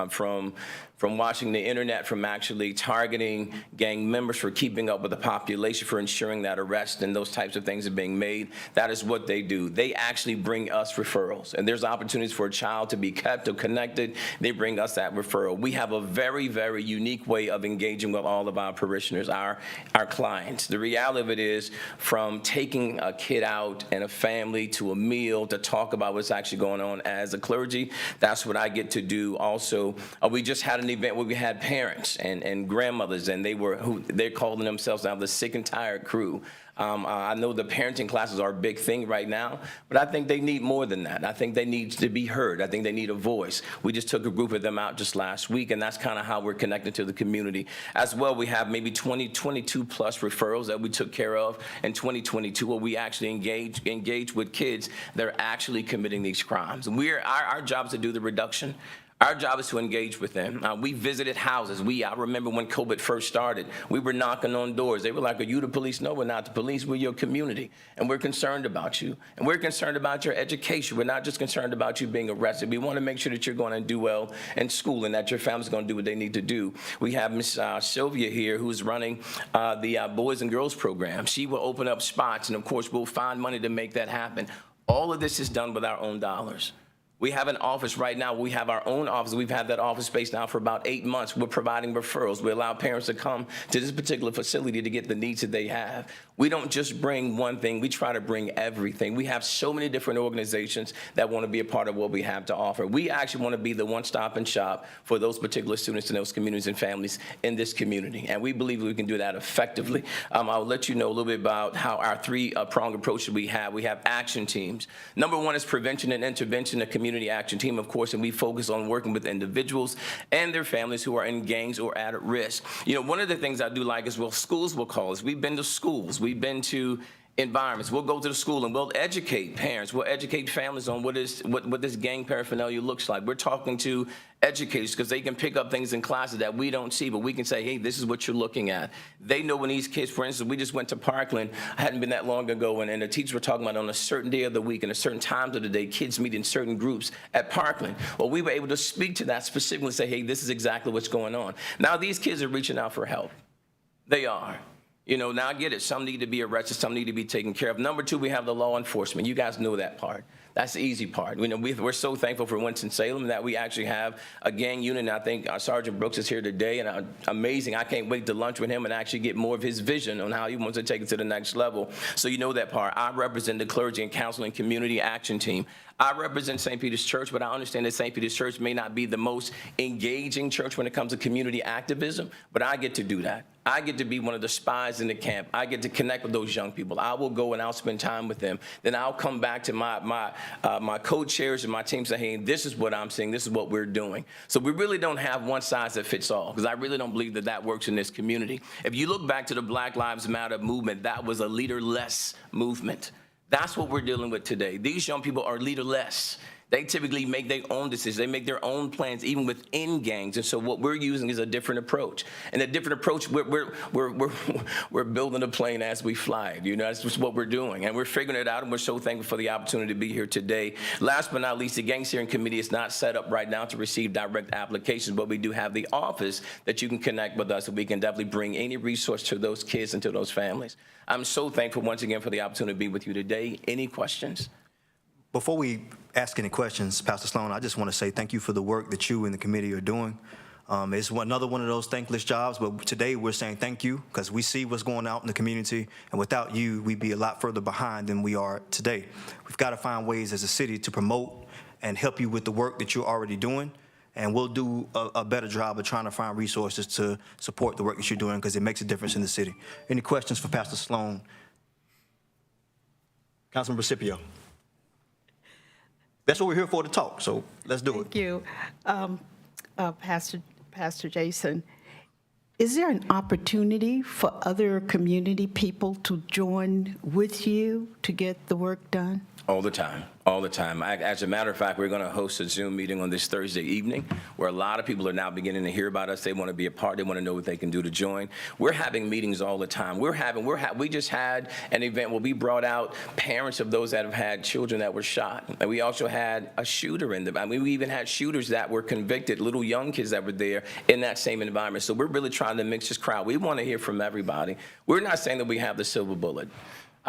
From watching the internet, from actually targeting gang members, for keeping up with the population, for ensuring that arrests and those types of things are being made. That is what they do. They actually bring us referrals. And there's opportunities for a child to be kept or connected. They bring us that referral. We have a very, very unique way of engaging with all of our parishioners, our clients. The reality of it is, from taking a kid out and a family to a meal to talk about what's actually going on as a clergy, that's what I get to do also. We just had an event where we had parents and grandmothers, and they're calling themselves now the sick and tired crew. I know the parenting classes are a big thing right now, but I think they need more than that. I think they need to be heard. I think they need a voice. We just took a group of them out just last week, and that's kind of how we're connected to the community. As well, we have maybe 22 plus referrals that we took care of in 2022, where we actually engage with kids that are actually committing these crimes. And our job is to do the reduction. Our job is to engage with them. We visited houses. I remember when COVID first started, we were knocking on doors. They were like, "Are you the police?" No, we're not the police. We're your community, and we're concerned about you. And we're concerned about your education. We're not just concerned about you being arrested. We want to make sure that you're going to do well in school and that your family's going to do what they need to do. We have Miss Sylvia here, who's running the Boys and Girls program. She will open up spots, and of course, we'll find money to make that happen. All of this is done with our own dollars. We have an office right now. We have our own office. We've had that office space now for about 8 months. We're providing referrals. We allow parents to come to this particular facility to get the needs that they have. We don't just bring one thing. We try to bring everything. We have so many different organizations that want to be a part of what we have to offer. We actually want to be the one-stop and shop for those particular students and those communities and families in this community. And we believe we can do that effectively. I'll let you know a little bit about how our three-pronged approach that we have. We have action teams. Number one is prevention and intervention, a community action team, of course, and we focus on working with individuals and their families who are in gangs or at risk. One of the things I do like is, schools will call us. We've been to schools. We've been to environments. We'll go to the school and we'll educate parents. We'll educate families on what this gang paraphernalia looks like. We're talking to educators because they can pick up things in classes that we don't see, but we can say, hey, this is what you're looking at. They know when these kids, for instance, we just went to Parkland, I hadn't been that long ago, and the teachers were talking about on a certain day of the week and a certain times of the day, kids meet in certain groups at Parkland. Well, we were able to speak to that specifically and say, hey, this is exactly what's going on. Now these kids are reaching out for help. They are. You know, now I get it. Some need to be arrested. Some need to be taken care of. Number two, we have the law enforcement. You guys know that part. That's the easy part. You know, we're so thankful for Winston-Salem that we actually have a gang unit. And I think Sergeant Brooks is here today, and amazing. I can't wait to lunch with him and actually get more of his vision on how he wants to take it to the next level. So you know that part. I represent the clergy and counseling community action team. I represent St. Peter's Church, but I understand that St. Peter's Church may not be the most engaging church when it comes to community activism, but I get to do that. I get to be one of the spies in the camp. I get to connect with those young people. I will go and I'll spend time with them. Then I'll come back to my co-chairs and my team and say, hey, this is what I'm seeing. This is what we're doing. So we really don't have one size that fits all, because I really don't believe that that works in this community. If you look back to the Black Lives Matter movement, that was a leaderless movement. That's what we're dealing with today. These young people are leaderless. They typically make their own decisions. They make their own plans, even within gangs. And so what we're using is a different approach. And a different approach, we're building a plane as we fly it. You know, that's just what we're doing. And we're figuring it out, and we're so thankful for the opportunity to be here today. Last but not least, the Gang Steering Committee is not set up right now to receive direct applications, but we do have the office that you can connect with us, and we can definitely bring any resource to those kids and to those families. I'm so thankful once again for the opportunity to be with you today. Any questions? Before we ask any questions, Pastor Sloan, I just want to say thank you for the work that you and the committee are doing. It's another one of those thankless jobs, but today we're saying thank you because we see what's going out in the community, and without you, we'd be a lot further behind than we are today. We've got to find ways as a city to promote and help you with the work that you're already doing, and we'll do a better job of trying to find resources to support the work that you're doing because it makes a difference in the city. Any questions for Pastor Sloan? Councilmember Scipio. That's what we're here for, to talk, so let's do it. Thank you. Pastor Jason, is there an opportunity for other community people to join with you to get the work done? All the time, all the time. As a matter of fact, we're going to host a Zoom meeting on this Thursday evening where a lot of people are now beginning to hear about us. They want to be a part. They want to know what they can do to join. We're having meetings all the time. We just had an event where we brought out parents of those that have had children that were shot. And we also had a shooter in them. I mean, we even had shooters that were convicted, little young kids that were there in that same environment. So we're really trying to mix this crowd. We want to hear from everybody. We're not saying that we have the silver bullet.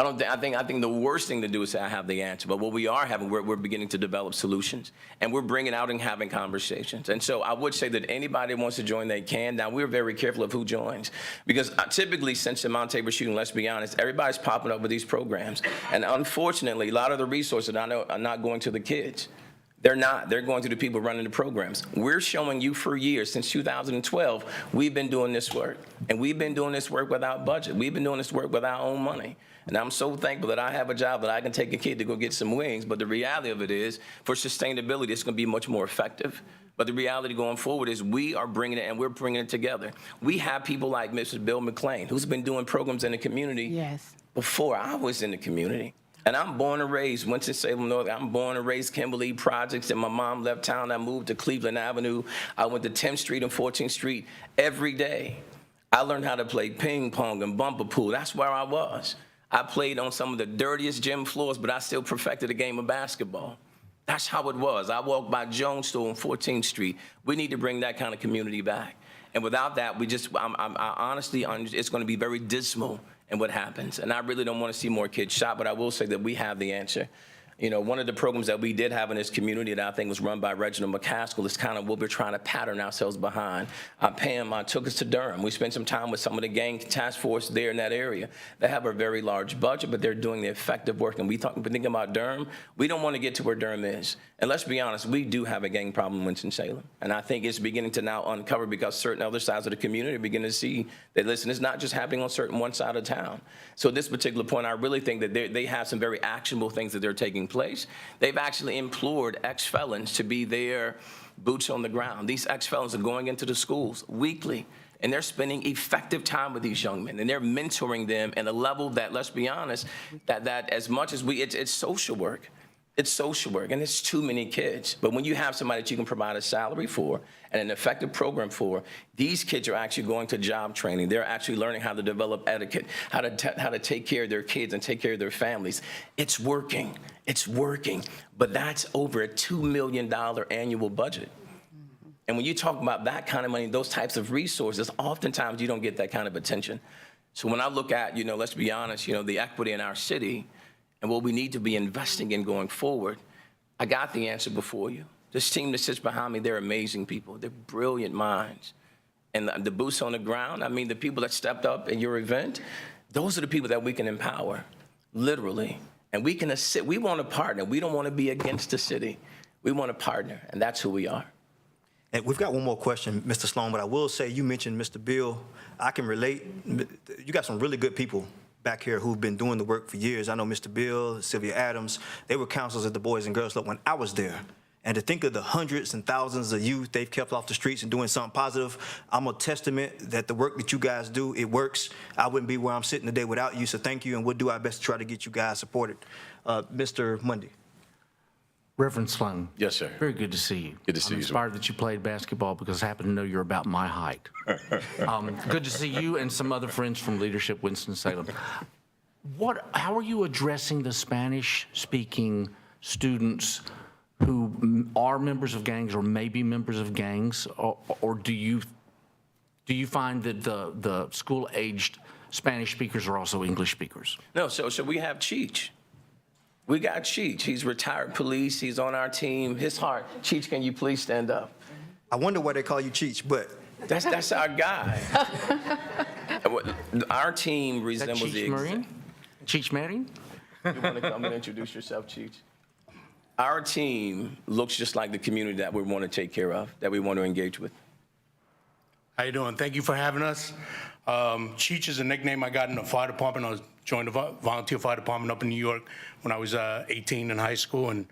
I think the worst thing to do is say I have the answer. But what we are having, we're beginning to develop solutions, and we're bringing out and having conversations. And so I would say that anybody who wants to join, they can. Now, we're very careful of who joins, because typically since the Mount Tabor shooting, let's be honest, everybody's popping up with these programs. And unfortunately, a lot of the resources are not going to the kids. They're not. They're going to the people running the programs. We're showing you for years, since 2012, we've been doing this work. And we've been doing this work without budget. We've been doing this work with our own money. And I'm so thankful that I have a job that I can take a kid to go get some wings. But the reality of it is, for sustainability, it's going to be much more effective. But the reality going forward is we are bringing it, and we're bringing it together. We have people like Mrs. Bill McLean, who's been doing programs in the community before I was in the community. And I'm born and raised Winston-Salem, North. I'm born and raised Kimberly Projects, and my mom left town. I moved to Cleveland Avenue. I went to 10th Street and 14th Street every day. I learned how to play ping pong and bumper pool. That's where I was. I played on some of the dirtiest gym floors, but I still perfected a game of basketball. That's how it was. I walked by Jones Store on 14th Street. We need to bring that kind of community back. And without that, I honestly, it's going to be very dismal in what happens. And I really don't want to see more kids shot, but I will say that we have the answer. You know, one of the programs that we did have in this community that I think was run by Reginald McCaskill is kind of what we're trying to pattern ourselves behind. Pam took us to Durham. We spent some time with some of the gang task force there in that area. They have a very large budget, but they're doing the effective work. And we think about Durham. We don't want to get to where Durham is. And let's be honest, we do have a gang problem in Winston-Salem. And I think it's beginning to now uncover because certain other sides of the community are beginning to see that, listen, it's not just happening on certain one side of town. So at this particular point, I really think that they have some very actionable things that they're taking place. They've actually implored ex-felons to be their boots on the ground. These ex-felons are going into the schools weekly, and they're spending effective time with these young men, and they're mentoring them at a level that, let's be honest, that as much as it's social work. It's social work, and it's too many kids. But when you have somebody that you can provide a salary for and an effective program for, these kids are actually going to job training. They're actually learning how to develop etiquette, how to take care of their kids and take care of their families. It's working. It's working. But that's over a $2 million annual budget. And when you talk about that kind of money, those types of resources, oftentimes you don't get that kind of attention. So when I look at, let's be honest, the equity in our city and what we need to be investing in going forward, I got the answer before you. This team that sits behind me, they're amazing people. They're brilliant minds. And the boots on the ground, I mean, the people that stepped up in your event, those are the people that we can empower, literally. And we can assist. We want to partner. We don't want to be against the city. We want to partner, and that's who we are. And we've got one more question, Mr. Sloan, but I will say you mentioned Mr. Bill. I can relate. You got some really good people back here who've been doing the work for years. I know Mr. Bill, Sylvia Adams. They were counselors at the Boys and Girls Club when I was there. And to think of the hundreds and thousands of youth they've kept off the streets and doing something positive, I'm a testament that the work that you guys do, it works. I wouldn't be where I'm sitting today without you, so thank you, and we'll do our best to try to get you guys supported. Mr. Mundy. Reverend Sloan. Yes, sir. Very good to see you. Good to see you, I'm inspired that you played basketball because I happen to know you're about my height. Good to see you and some other friends from Leadership Winston-Salem. How are you addressing the Spanish-speaking students who are members of gangs or may be members of gangs, or do you find that the school-aged Spanish speakers are also English speakers? No, so we have Cheech. We got Cheech. He's retired police. He's on our team. His heart. Cheech, can you please stand up? I wonder why they call you Cheech, but that's our guy. Our team resembles the Marine? Cheech Marine? You want to come and introduce yourself, Cheech? Our team looks just like the community that we want to take care of, that we want to engage with. How you doing? Thank you for having us. Cheech is a nickname I got in the fire department. I joined the volunteer fire department up in New York when I was 18 in high school, and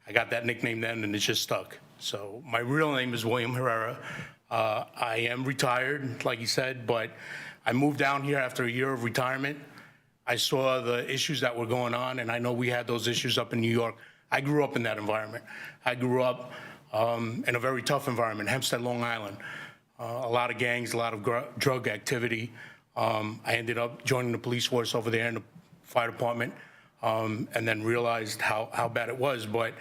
I got that nickname then, and it just stuck. So my real name is William Herrera. I am retired, like you said, but I moved down here after a year of retirement. I saw the issues that were going on, and I know we had those issues up in New York. I grew up in that environment. I grew up in a very tough environment, Hempstead, Long Island. A lot of gangs, a lot of drug activity. I ended up joining the police force over there in the fire department, and then realized how bad it was. But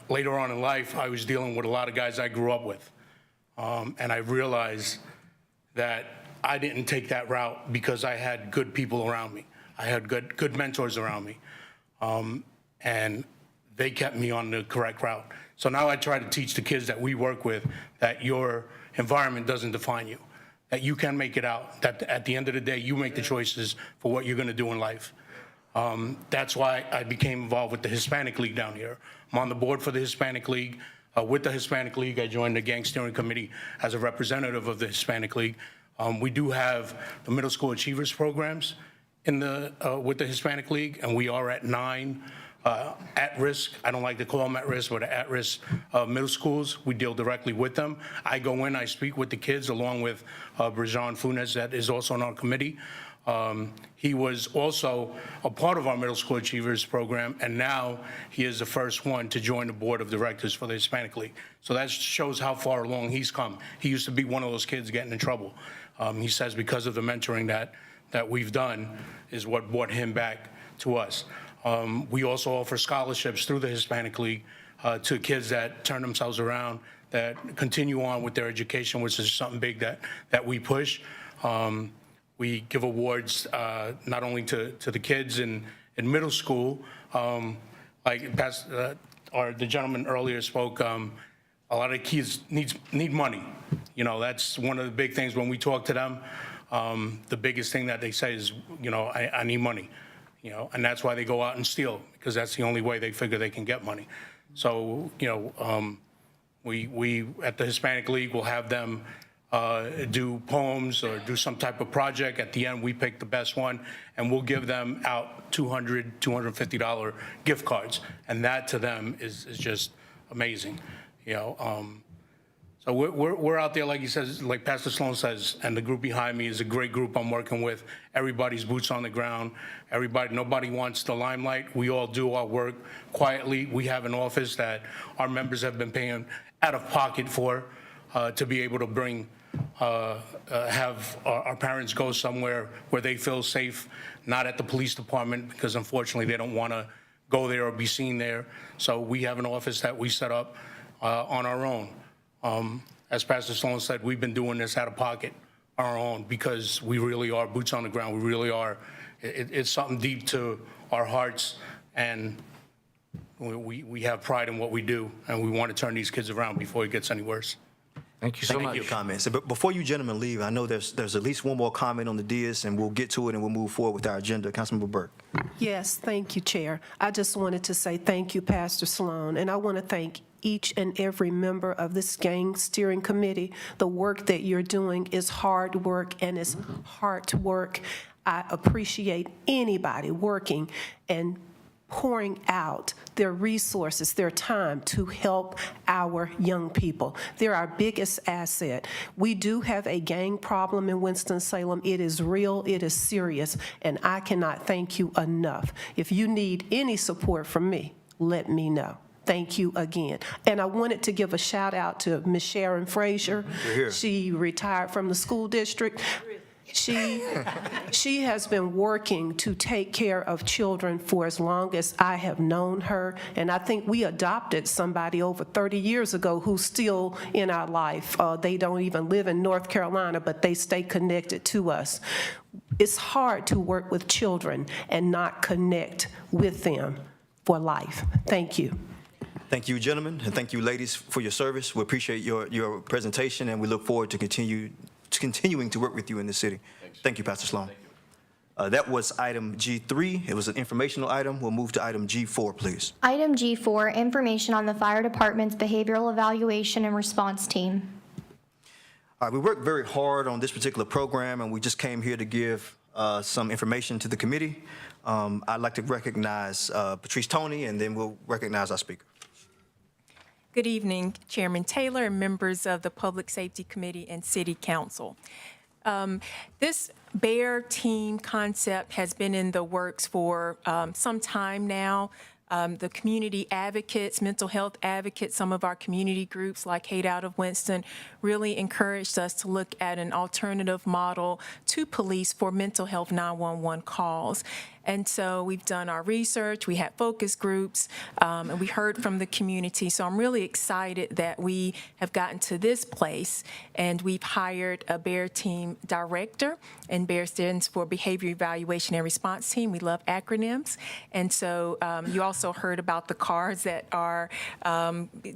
later on in life, I was dealing with a lot of guys I grew up with. And I realized that I didn't take that route because I had good people around me. I had good mentors around me. And they kept me on the correct route. So now I try to teach the kids that we work with that your environment doesn't define you, that you can make it out, that at the end of the day, you make the choices for what you're gonna do in life. That's why I became involved with the Hispanic League down here. I'm on the board for the Hispanic League. With the Hispanic League, I joined the Gang Steering Committee as a representative of the Hispanic League. We do have the middle school achievers programs with the Hispanic League, and we are at 9 at-risk, I don't like to call them at-risk, but at-risk middle schools. We deal directly with them. I go in, I speak with the kids, along with Brajan Funes, that is also on our committee. He was also a part of our middle school achievers program, and now he is the first one to join the board of directors for the Hispanic League. So that shows how far along he's come. He used to be one of those kids getting in trouble. He says because of the mentoring that we've done is what brought him back to us. We also offer scholarships through the Hispanic League to kids that turn themselves around, that continue on with their education, which is something big that we push. We give awards not only to the kids in middle school, like the gentleman earlier spoke, a lot of kids need money. You know, that's one of the big things when we talk to them. The biggest thing that they say is, I need money. And that's why they go out and steal, because that's the only way they figure they can get money. So, we at the Hispanic League will have them do poems or do some type of project. At the end, we pick the best one, and we'll give them out $200, $250 gift cards. And that to them is just amazing, So we're out there, like he says, like Pastor Sloan says, and the group behind me is a great group I'm working with. Everybody's boots on the ground. Nobody wants the limelight. We all do our work quietly. We have an office that our members have been paying out of pocket for to be able to have our parents go somewhere where they feel safe, not at the police department, because unfortunately they don't want to go there or be seen there. So we have an office that we set up on our own. As Pastor Sloan said, we've been doing this out of pocket, our own, because we really are boots on the ground. We really are. It's something deep to our hearts, and we have pride in what we do, and we want to turn these kids around before it gets any worse. Thank you so Thank much. you for your comments. But before you gentlemen leave, I know there's at least one more comment on the dais, and we'll get to it and we'll move forward with our agenda. Councilmember Burke. Yes, thank you, Chair. I just wanted to say thank you, Pastor Sloan, and I want to thank each and every member of this gang steering committee. The work that you're doing is hard work and it's heart work. I appreciate anybody working and pouring out their resources, their time to help our young people. They're our biggest asset. We do have a gang problem in Winston-Salem. It is real, it is serious, and I cannot thank you enough. If you need any support from me, let me know. Thank you again. And I wanted to give a shout out to Ms. Sharon Frazier. She retired from the school district. She has been working to take care of children for as long as I have known her, and I think we adopted somebody over 30 years ago who's still in our life. They don't even live in North Carolina, but they stay connected to us. It's hard to work with children and not connect with them for life. Thank you. Thank you, gentlemen, and thank you, ladies, for your service. We appreciate your presentation, and we look forward to continuing to work with you in the city. Thank you, Pastor Sloan. That was item G3. It was an informational item. We'll move to item G4, please. Item G4, information on the fire department's behavioral evaluation and response team. All right, we worked very hard on this particular program, and we just came here to give some information to the committee. I'd like to recognize Patrice Toney, and then we'll recognize our speaker. Good evening, Chairman Taylor and members of the Public Safety Committee and City Council. This BEAR team concept has been in the works for some time now. The community advocates, mental health advocates, some of our community groups like Hate Out of Winston really encouraged us to look at an alternative model to police for mental health 911 calls. And so we've done our research, we had focus groups, and we heard from the community. So I'm really excited that we have gotten to this place, and we've hired a BEAR team director, and BEAR stands for Behavior Evaluation and Response Team. We love acronyms. And so you also heard about the cars that are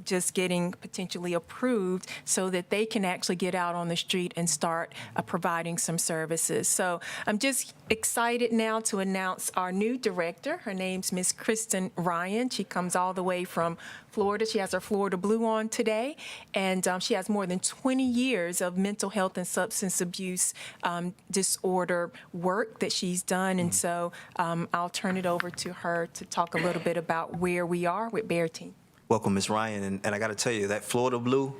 just getting potentially approved so that they can actually get out on the street and start providing some services. So I'm just excited now to announce our new director. Her name's Miss Kristen Ryan. She comes all the way from Florida. She has her Florida blue on today, and she has more than 20 years of mental health and substance abuse disorder work that she's done. And so I'll turn it over to her to talk a little bit about where we are with BEAR Team. Welcome, Ms. Ryan, and I got to tell you, that Florida blue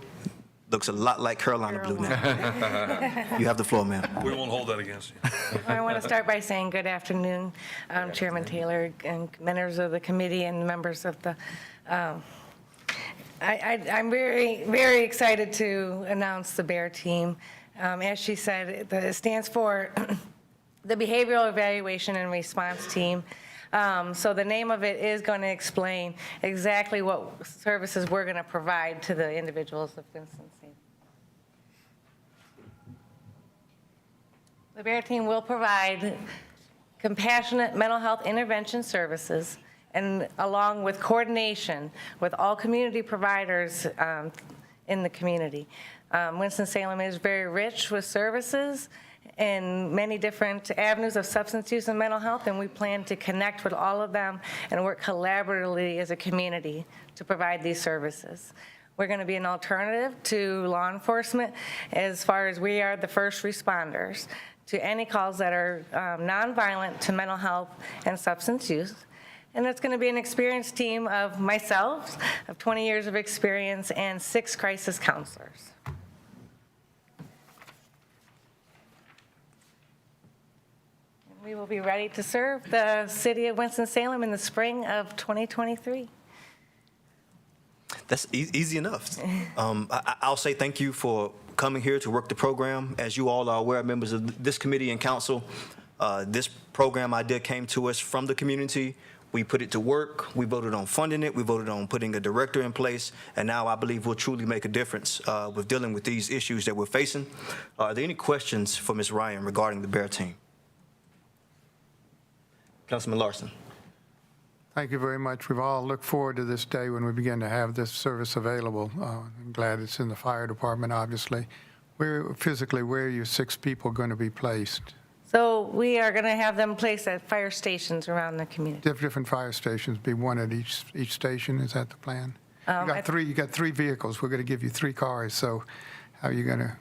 looks a lot like Carolina blue now. You have the floor, ma'am. We won't hold that against you. I want to start by saying good afternoon, Chairman Taylor and members of the committee and members of the, I'm very, very excited to announce the BEAR team. As she said, it stands for the Behavioral Evaluation and Response Team. So the name of it is going to explain exactly what services we're going to provide to the individuals of Winston-Salem. The BEAR team will provide compassionate mental health intervention services, and along with coordination with all community providers in the community. Winston-Salem is very rich with services in many different avenues of substance use and mental health, and we plan to connect with all of them and work collaboratively as a community to provide these services. We're going to be an alternative to law enforcement as far as we are the first responders to any calls that are nonviolent to mental health and substance use. And it's going to be an experienced team of myself, of 20 years of experience, and 6 crisis counselors. We will be ready to serve the city of Winston-Salem in the spring of 2023. That's easy enough. I'll say thank you for coming here to work the program. As you all are aware, members of this committee and council, this program idea came to us from the community We put it to work. We voted on funding it. We voted on putting a director in place. And now I believe we'll truly make a difference with dealing with these issues that we're facing. Are there any questions for Ms. Ryan regarding the Bear team? Councilman Larson. Thank you very much. We've all looked forward to this day when we begin to have this service available. I'm glad it's in the fire department, obviously. Where are your 6 people going to be placed? So we are going to have them placed at fire stations around the community. Different fire stations, be one at each station, is that the plan? You got 3 vehicles, we're going to give you 3 cars, so how are you going to?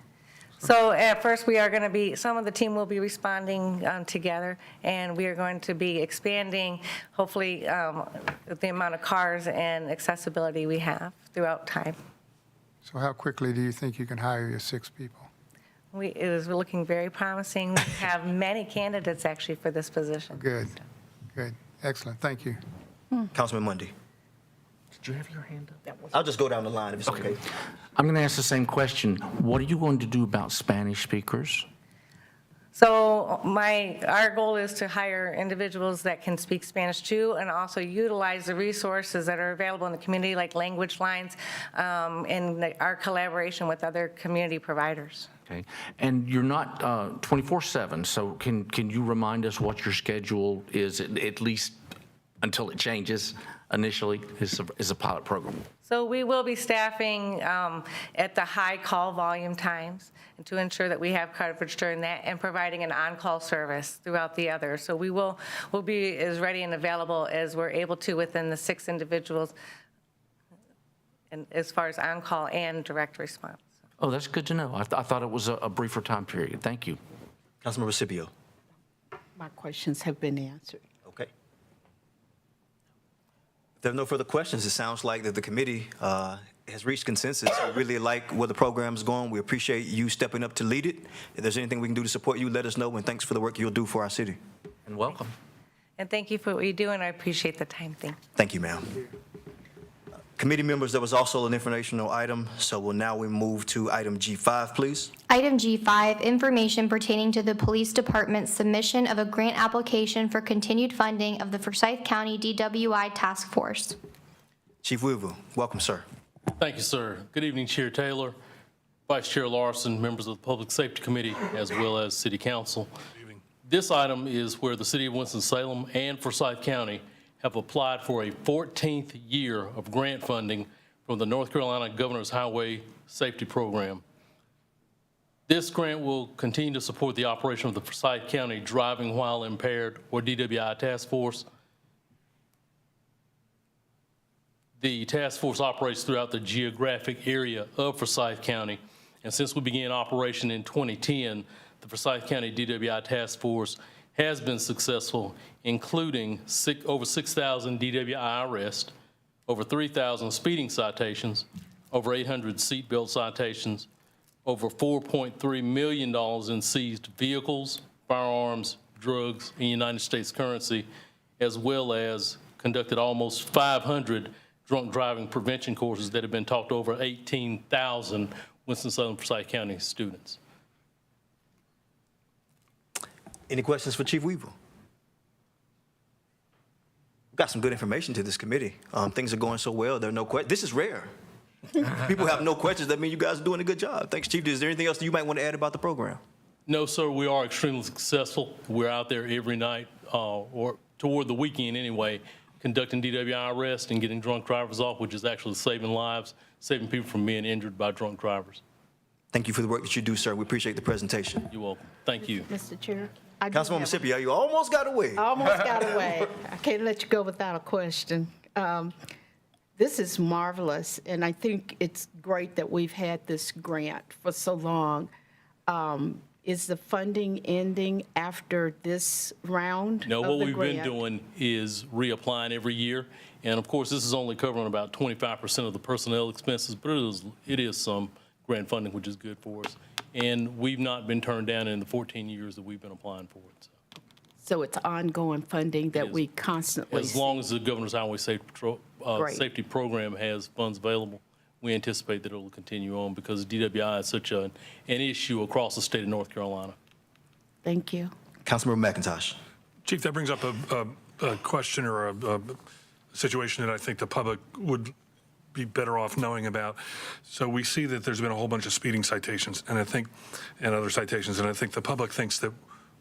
So at first, we are going to be, some of the team will be responding together, and we are going to be expanding, hopefully, the amount of cars and accessibility we have throughout time. So how quickly do you think you can hire your 6 people? It is looking very promising. We have many candidates, actually, for this position. Good, excellent, thank you. Councilman Mundy. Did you have your hand up? I'll just go down the line if it's okay. I'm going to ask the same question. What are you going to do about Spanish speakers? So our goal is to hire individuals that can speak Spanish too, and also utilize the resources that are available in the community, like language lines, and our collaboration with other community providers. Okay, and you're not 24/7, so can you remind us what your schedule is, at least until it changes initially, is a pilot program? So we will be staffing at the high call volume times, and to ensure that we have coverage during that, and providing an on-call service throughout the others. So we'll be as ready and available as we're able to within the 6 individuals, and as far as on-call and direct response. Oh, that's good to know. I thought it was a briefer time period. Thank you. Councilmember Scipio. My questions have been answered. Okay. If there are no further questions, it sounds like that the committee has reached consensus. We really like where the program is going. We appreciate you stepping up to lead it. If there's anything we can do to support you, let us know, and thanks for the work you'll do for our city. And welcome. And thank you for what you do, and I appreciate the time. Thank you, ma'am. Committee members, there was also an informational item, so we move to item G5, please. Item G5, information pertaining to the Police Department's submission of a grant application for continued funding of the Forsyth County DWI Task Force. Chief Weaver, welcome, sir. Thank you, sir. Good evening, Chair Taylor, Vice Chair Larson, members of the Public Safety Committee, as well as City Council. This item is where the City of Winston-Salem and Forsyth County have applied for a 14th year of grant funding from the North Carolina Governor's Highway Safety Program. This grant will continue to support the operation of the Forsyth County Driving While Impaired, or DWI Task Force. The task force operates throughout the geographic area of Forsyth County, and since we began operation in 2010, the Forsyth County DWI Task Force has been successful, including over 6,000 DWI arrests, over 3,000 speeding citations, over 800 seatbelt citations, over $4.3 million in seized vehicles, firearms, drugs, and United States currency, as well as conducted almost 500 drunk driving prevention courses that have been taught to over 18,000 Winston-Salem, Forsyth County students. Any questions for Chief Weaver? We've got some good information to this committee. Things are going so well, there are no questions. This is rare. People have no questions. That means you guys are doing a good job. Thanks, Chief. Is there anything else that you might want to add about the program? No, sir. We are extremely successful. We're out there every night, or toward the weekend anyway, conducting DWI arrests and getting drunk drivers off, which is actually saving lives, saving people from being injured by drunk drivers. Thank you for the work that you do, sir. We appreciate the presentation. You're welcome. Thank you. Mr. Chair. Councilwoman Scipio, you almost got away. Almost got away. I can't let you go without a question. This is marvelous, and I think it's great that we've had this grant for so long. Is the funding ending after this round? No, of what the we've grant? been doing is reapplying every year. And of course, this is only covering about 25% of the personnel expenses, but it is some grant funding, which is good for us. And we've not been turned down in the 14 years that we've been applying for it. So it's ongoing funding that we constantly As long as the Governor's Highway Safety Program has funds available, we anticipate that it will continue on because DWI is such an issue across the state of North Carolina. Thank you. Councilmember McIntosh. Chief, that brings up a question or a situation that I think the public would be better off knowing about. So we see that there's been a whole bunch of speeding citations, and other citations, and I think the public thinks that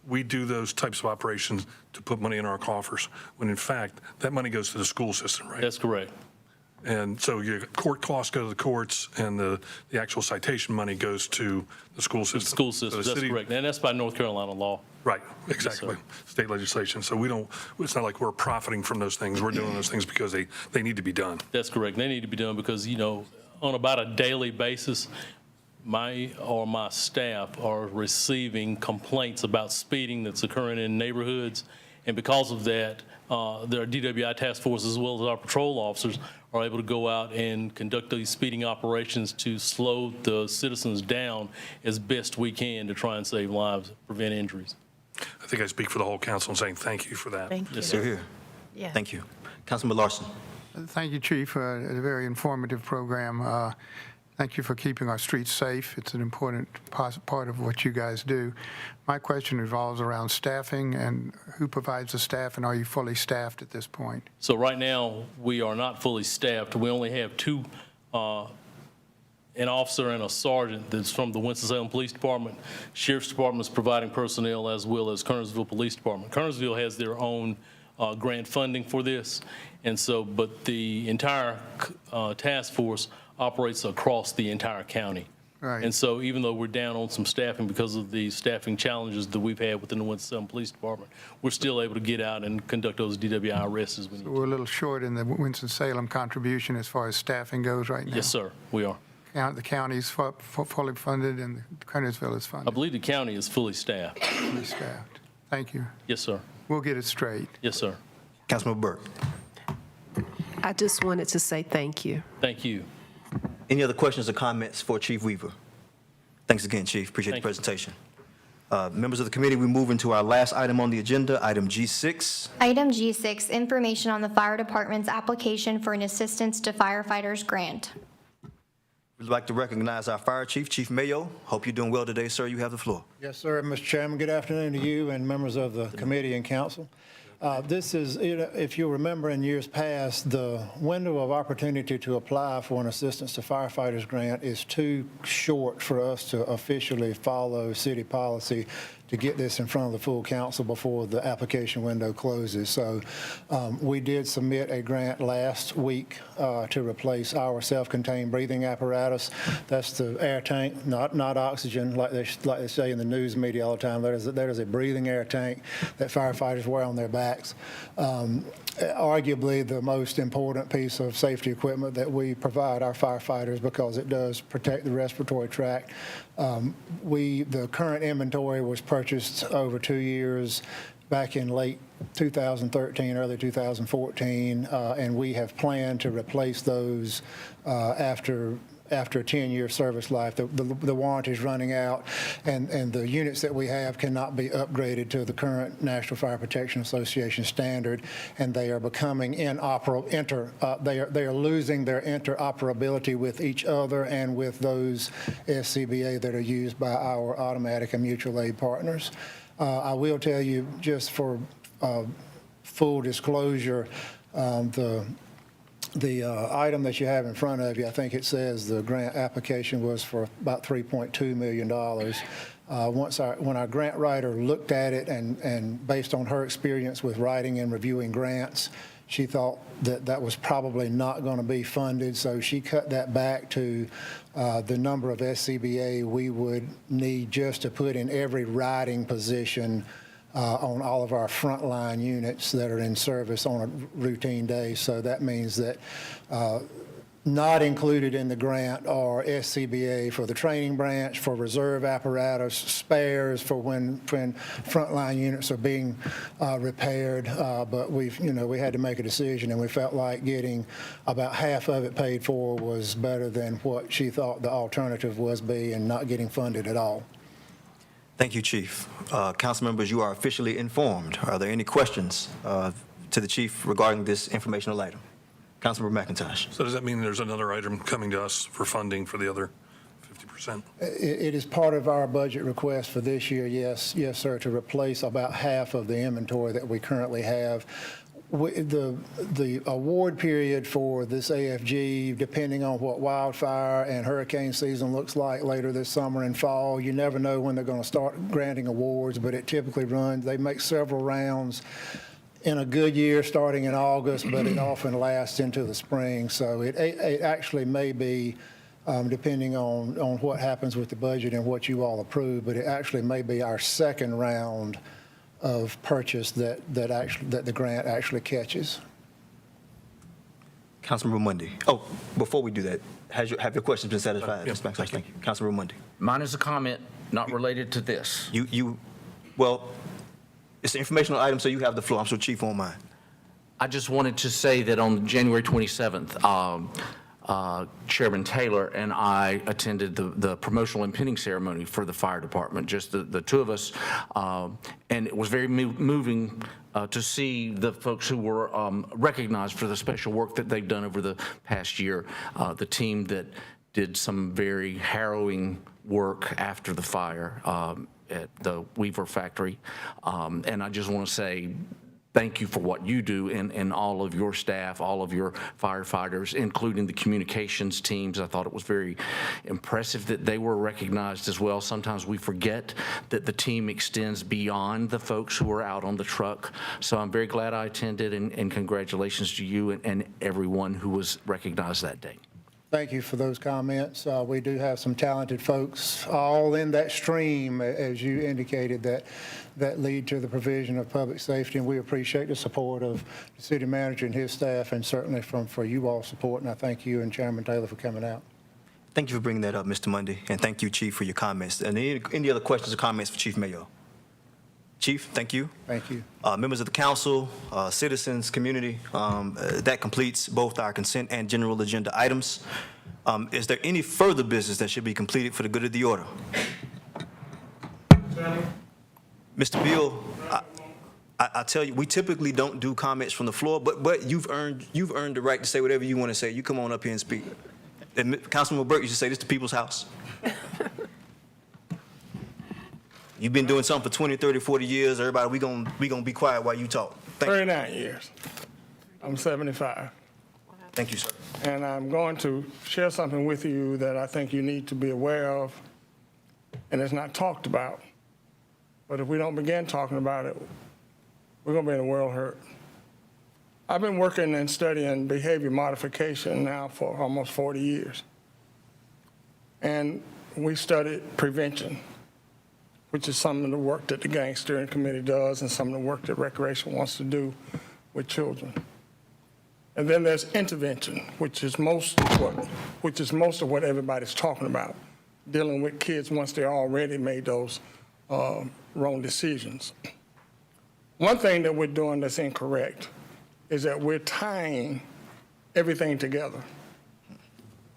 we do those types of operations to put money in our coffers, when in fact, that money goes to the school system, right? That's correct. And so your court costs go to the courts, and the actual citation money goes to the school system. School system, So the that's city- correct. And that's by North Carolina law. Right, exactly. sir. State legislation. So it's not like we're profiting from those things. We're doing those things because they need to be done. That's correct. They need to be done because, on about a daily basis, my staff are receiving complaints about speeding that's occurring in neighborhoods. And because of that, their DWI task force, as well as our patrol officers, are able to go out and conduct these speeding operations to slow the citizens down as best we can to try and save lives, prevent injuries. I think I speak for the whole council in saying thank you for that. Thank you. Yes, You're sir. here. Yeah. Thank you. Councilman Larson. Thank you, Chief. A very informative program. Thank you for keeping our streets safe. It's an important part of what you guys do. My question revolves around staffing and who provides the staff, and are you fully staffed at this point? So right now, we are not fully staffed. We only have two, an officer and a sergeant that's from the Winston-Salem Police Department. Sheriff's Department is providing personnel, as well as Kernersville Police Department. Kernersville has their own grant funding for this, and so, but the entire task force operates across the entire county. Right. And so even though we're down on some staffing because of the staffing challenges that we've had within the Winston-Salem Police Department, we're still able to get out and conduct those DWI arrests as we need to. We're a little short in the Winston-Salem contribution as far as staffing goes right now. Yes, sir, we are. The county's fully funded and Kernersville is I funded. believe the county is fully staffed. Fully staffed. Thank you. Yes, sir. We'll get it straight. Yes, sir. Councilman Burke. I just wanted to say thank you. Thank you. Any other questions or comments for Chief Weaver? Thanks again, Chief. Appreciate the Thank you. presentation. Members of the committee, we move into our last item on the agenda, item G6. Item G6, information on the fire department's application for an assistance to firefighters grant. We'd like to recognize our fire chief, Chief Mayo. Hope you're doing well today, sir. You have the floor. Yes, sir, Mr. Chairman. Good afternoon to you and members of the committee and council. This is, if you remember in years past, the window of opportunity to apply for an assistance to firefighters grant is too short for us to officially follow city policy to get this in front of the full council before the application window closes. So we did submit a grant last week to replace our self-contained breathing apparatus. That's the air tank, not oxygen, like they say in the news media all the time. That is a breathing air tank that firefighters wear on their backs. Arguably the most important piece of safety equipment that we provide our firefighters because it does protect the respiratory tract. The current inventory was purchased over 2 years back in late 2013, early 2014, and we have planned to replace those after a 10-year service life. The warranty is running out, and the units that we have cannot be upgraded to the current National Fire Protection Association standard, and they are becoming inoperable. They are losing their interoperability with each other and with those SCBA that are used by our automatic and mutual aid partners. I will tell you, just for full disclosure, the item that you have in front of you, I think it says the grant application was for about $3.2 million. When our grant writer looked at it and based on her experience with writing and reviewing grants, she thought that was probably not going to be funded, so she cut that back to the number of SCBA we would need just to put in every riding position on all of our frontline units that are in service on a routine day. So that means that not included in the grant are SCBA for the training branch, for reserve apparatus, spares for when frontline units are being repaired. But we had to make a decision, and we felt like getting about half of it paid for was better than what she thought the alternative was and not getting funded at all. Thank you, Chief. Council members, you are officially informed. Are there any questions to the chief regarding this informational item? Councilmember McIntosh. So does that mean there's another item coming to us for funding for the other 10%? It is part of our budget request for this year, yes, sir, to replace about half of the inventory that we currently have. The award period for this AFG, depending on what wildfire and hurricane season looks like later this summer and fall, you never know when they're going to start granting awards, but it typically runs, they make several rounds in a good year starting in August, but it often lasts into the spring. So it actually may be, depending on what happens with the budget and what you all approve, but it actually may be our second round of purchase that the grant actually catches. Councilmember Mundy. Oh, before we do that, have your questions been satisfied? Yeah, Ms. Maxwell? Thank you. Councilmember Mundy. Mine is a comment not related to this. Well, it's an informational item, so you have the floor. I'm sure Chief won't mind. I just wanted to say that on January 27th, Chairman Taylor and I attended the promotional and pinning ceremony for the fire department, just the two of us, and it was very moving to see the folks who were recognized for the special work that they've done over the past year, the team that did some very harrowing work after the fire at the Weaver factory, and I just want to say thank you for what you do and all of your staff, all of your firefighters, including the communications teams. I thought it was very impressive that they were recognized as well. Sometimes we forget that the team extends beyond the folks who are out on the truck. So I'm very glad I attended, and congratulations to you and everyone who was recognized that day. Thank you for those comments. We do have some talented folks all in that stream, as you indicated, that lead to the provision of public safety, and we appreciate the support of the city manager and his staff, and certainly for you all support, and I thank you and Chairman Taylor for coming out. Thank you for bringing that up, Mr. Mundy, and thank you, Chief, for your comments. And any other questions or comments for Chief Mayo? Chief, thank you. Thank you. Members of the council, citizens, community, that completes both our consent and general agenda items. Is there any further business that should be completed for the good of the order? Mr. Beal, I tell you, we typically don't do comments from the floor, but you've earned the right to say whatever you want to say. You come on up here and speak. And Councilman Burke used to say, this is the people's house. You've been doing something for 20, 30, 40 years. Everybody, we gonna be quiet while you talk. 39 years. I'm 75. Thank you, sir. And I'm going to share something with you that I think you need to be aware of, and it's not talked about. But if we don't begin talking about it, we're going to be in a world hurt. I've been working and studying behavior modification now for almost 40 years. And we studied prevention, which is some of the work that the Gang Steering Committee does and some of the work that Recreation wants to do with children. And then there's intervention, which is most of what everybody's talking about, dealing with kids once they're already made those wrong decisions. One thing that we're doing that's incorrect is that we're tying everything together.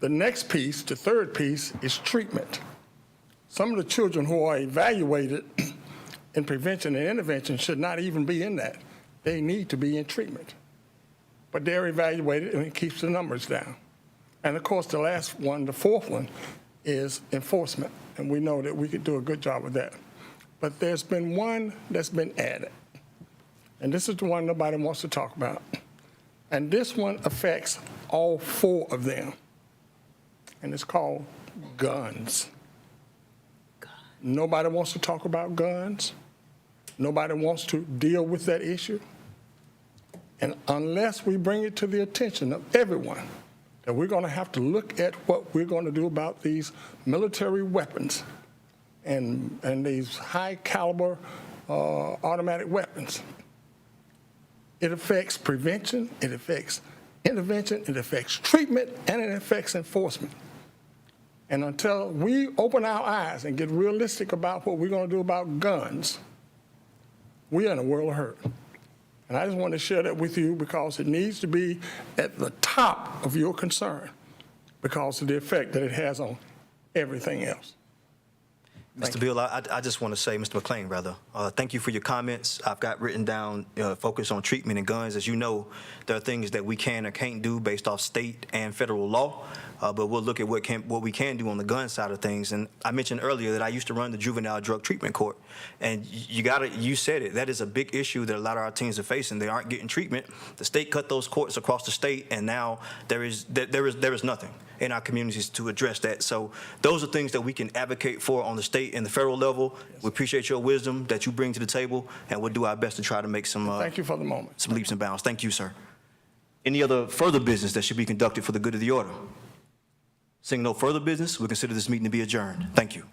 The next piece, the third piece, is treatment. Some of the children who are evaluated in prevention and intervention should not even be in that. They need to be in treatment. But they're evaluated, and it keeps the numbers down. And of course, the last one, the fourth one, is enforcement. And we know that we could do a good job with that. But there's been one that's been added. And this is the one nobody wants to talk about. And this one affects all four of them. And it's called guns. Nobody wants to talk about guns. Nobody wants to deal with that issue. And unless we bring it to the attention of everyone, that we're going to have to look at what we're going to do about these military weapons and these high caliber automatic weapons. It affects prevention, it affects intervention, it affects treatment, and it affects enforcement. And until we open our eyes and get realistic about what we're going to do about guns, we're in a world of hurt. And I just want to share that with you because it needs to be at the top of your concern because of the effect that it has on everything else. Mr. Bill, I just want to say, Mr. McLean, rather, thank you for your comments. I've got written down focus on treatment and guns. As you know, there are things that we can or can't do based off state and federal law, but we'll look at what we can do on the gun side of things. And I mentioned earlier that I used to run the juvenile drug treatment court, and you said it. That is a big issue that a lot of our teens are facing. They aren't getting treatment. The state cut those courts across the state, and now there is nothing in our communities to address that. So those are things that we can advocate for on the state and the federal level. We appreciate your wisdom that you bring to the table, and we'll do our best to try to make some Thank you for the moment. some leaps and bounds. Thank you, sir. Any other further business that should be conducted for the good of the order? Seeing no further business, we consider this meeting to be adjourned. Thank you.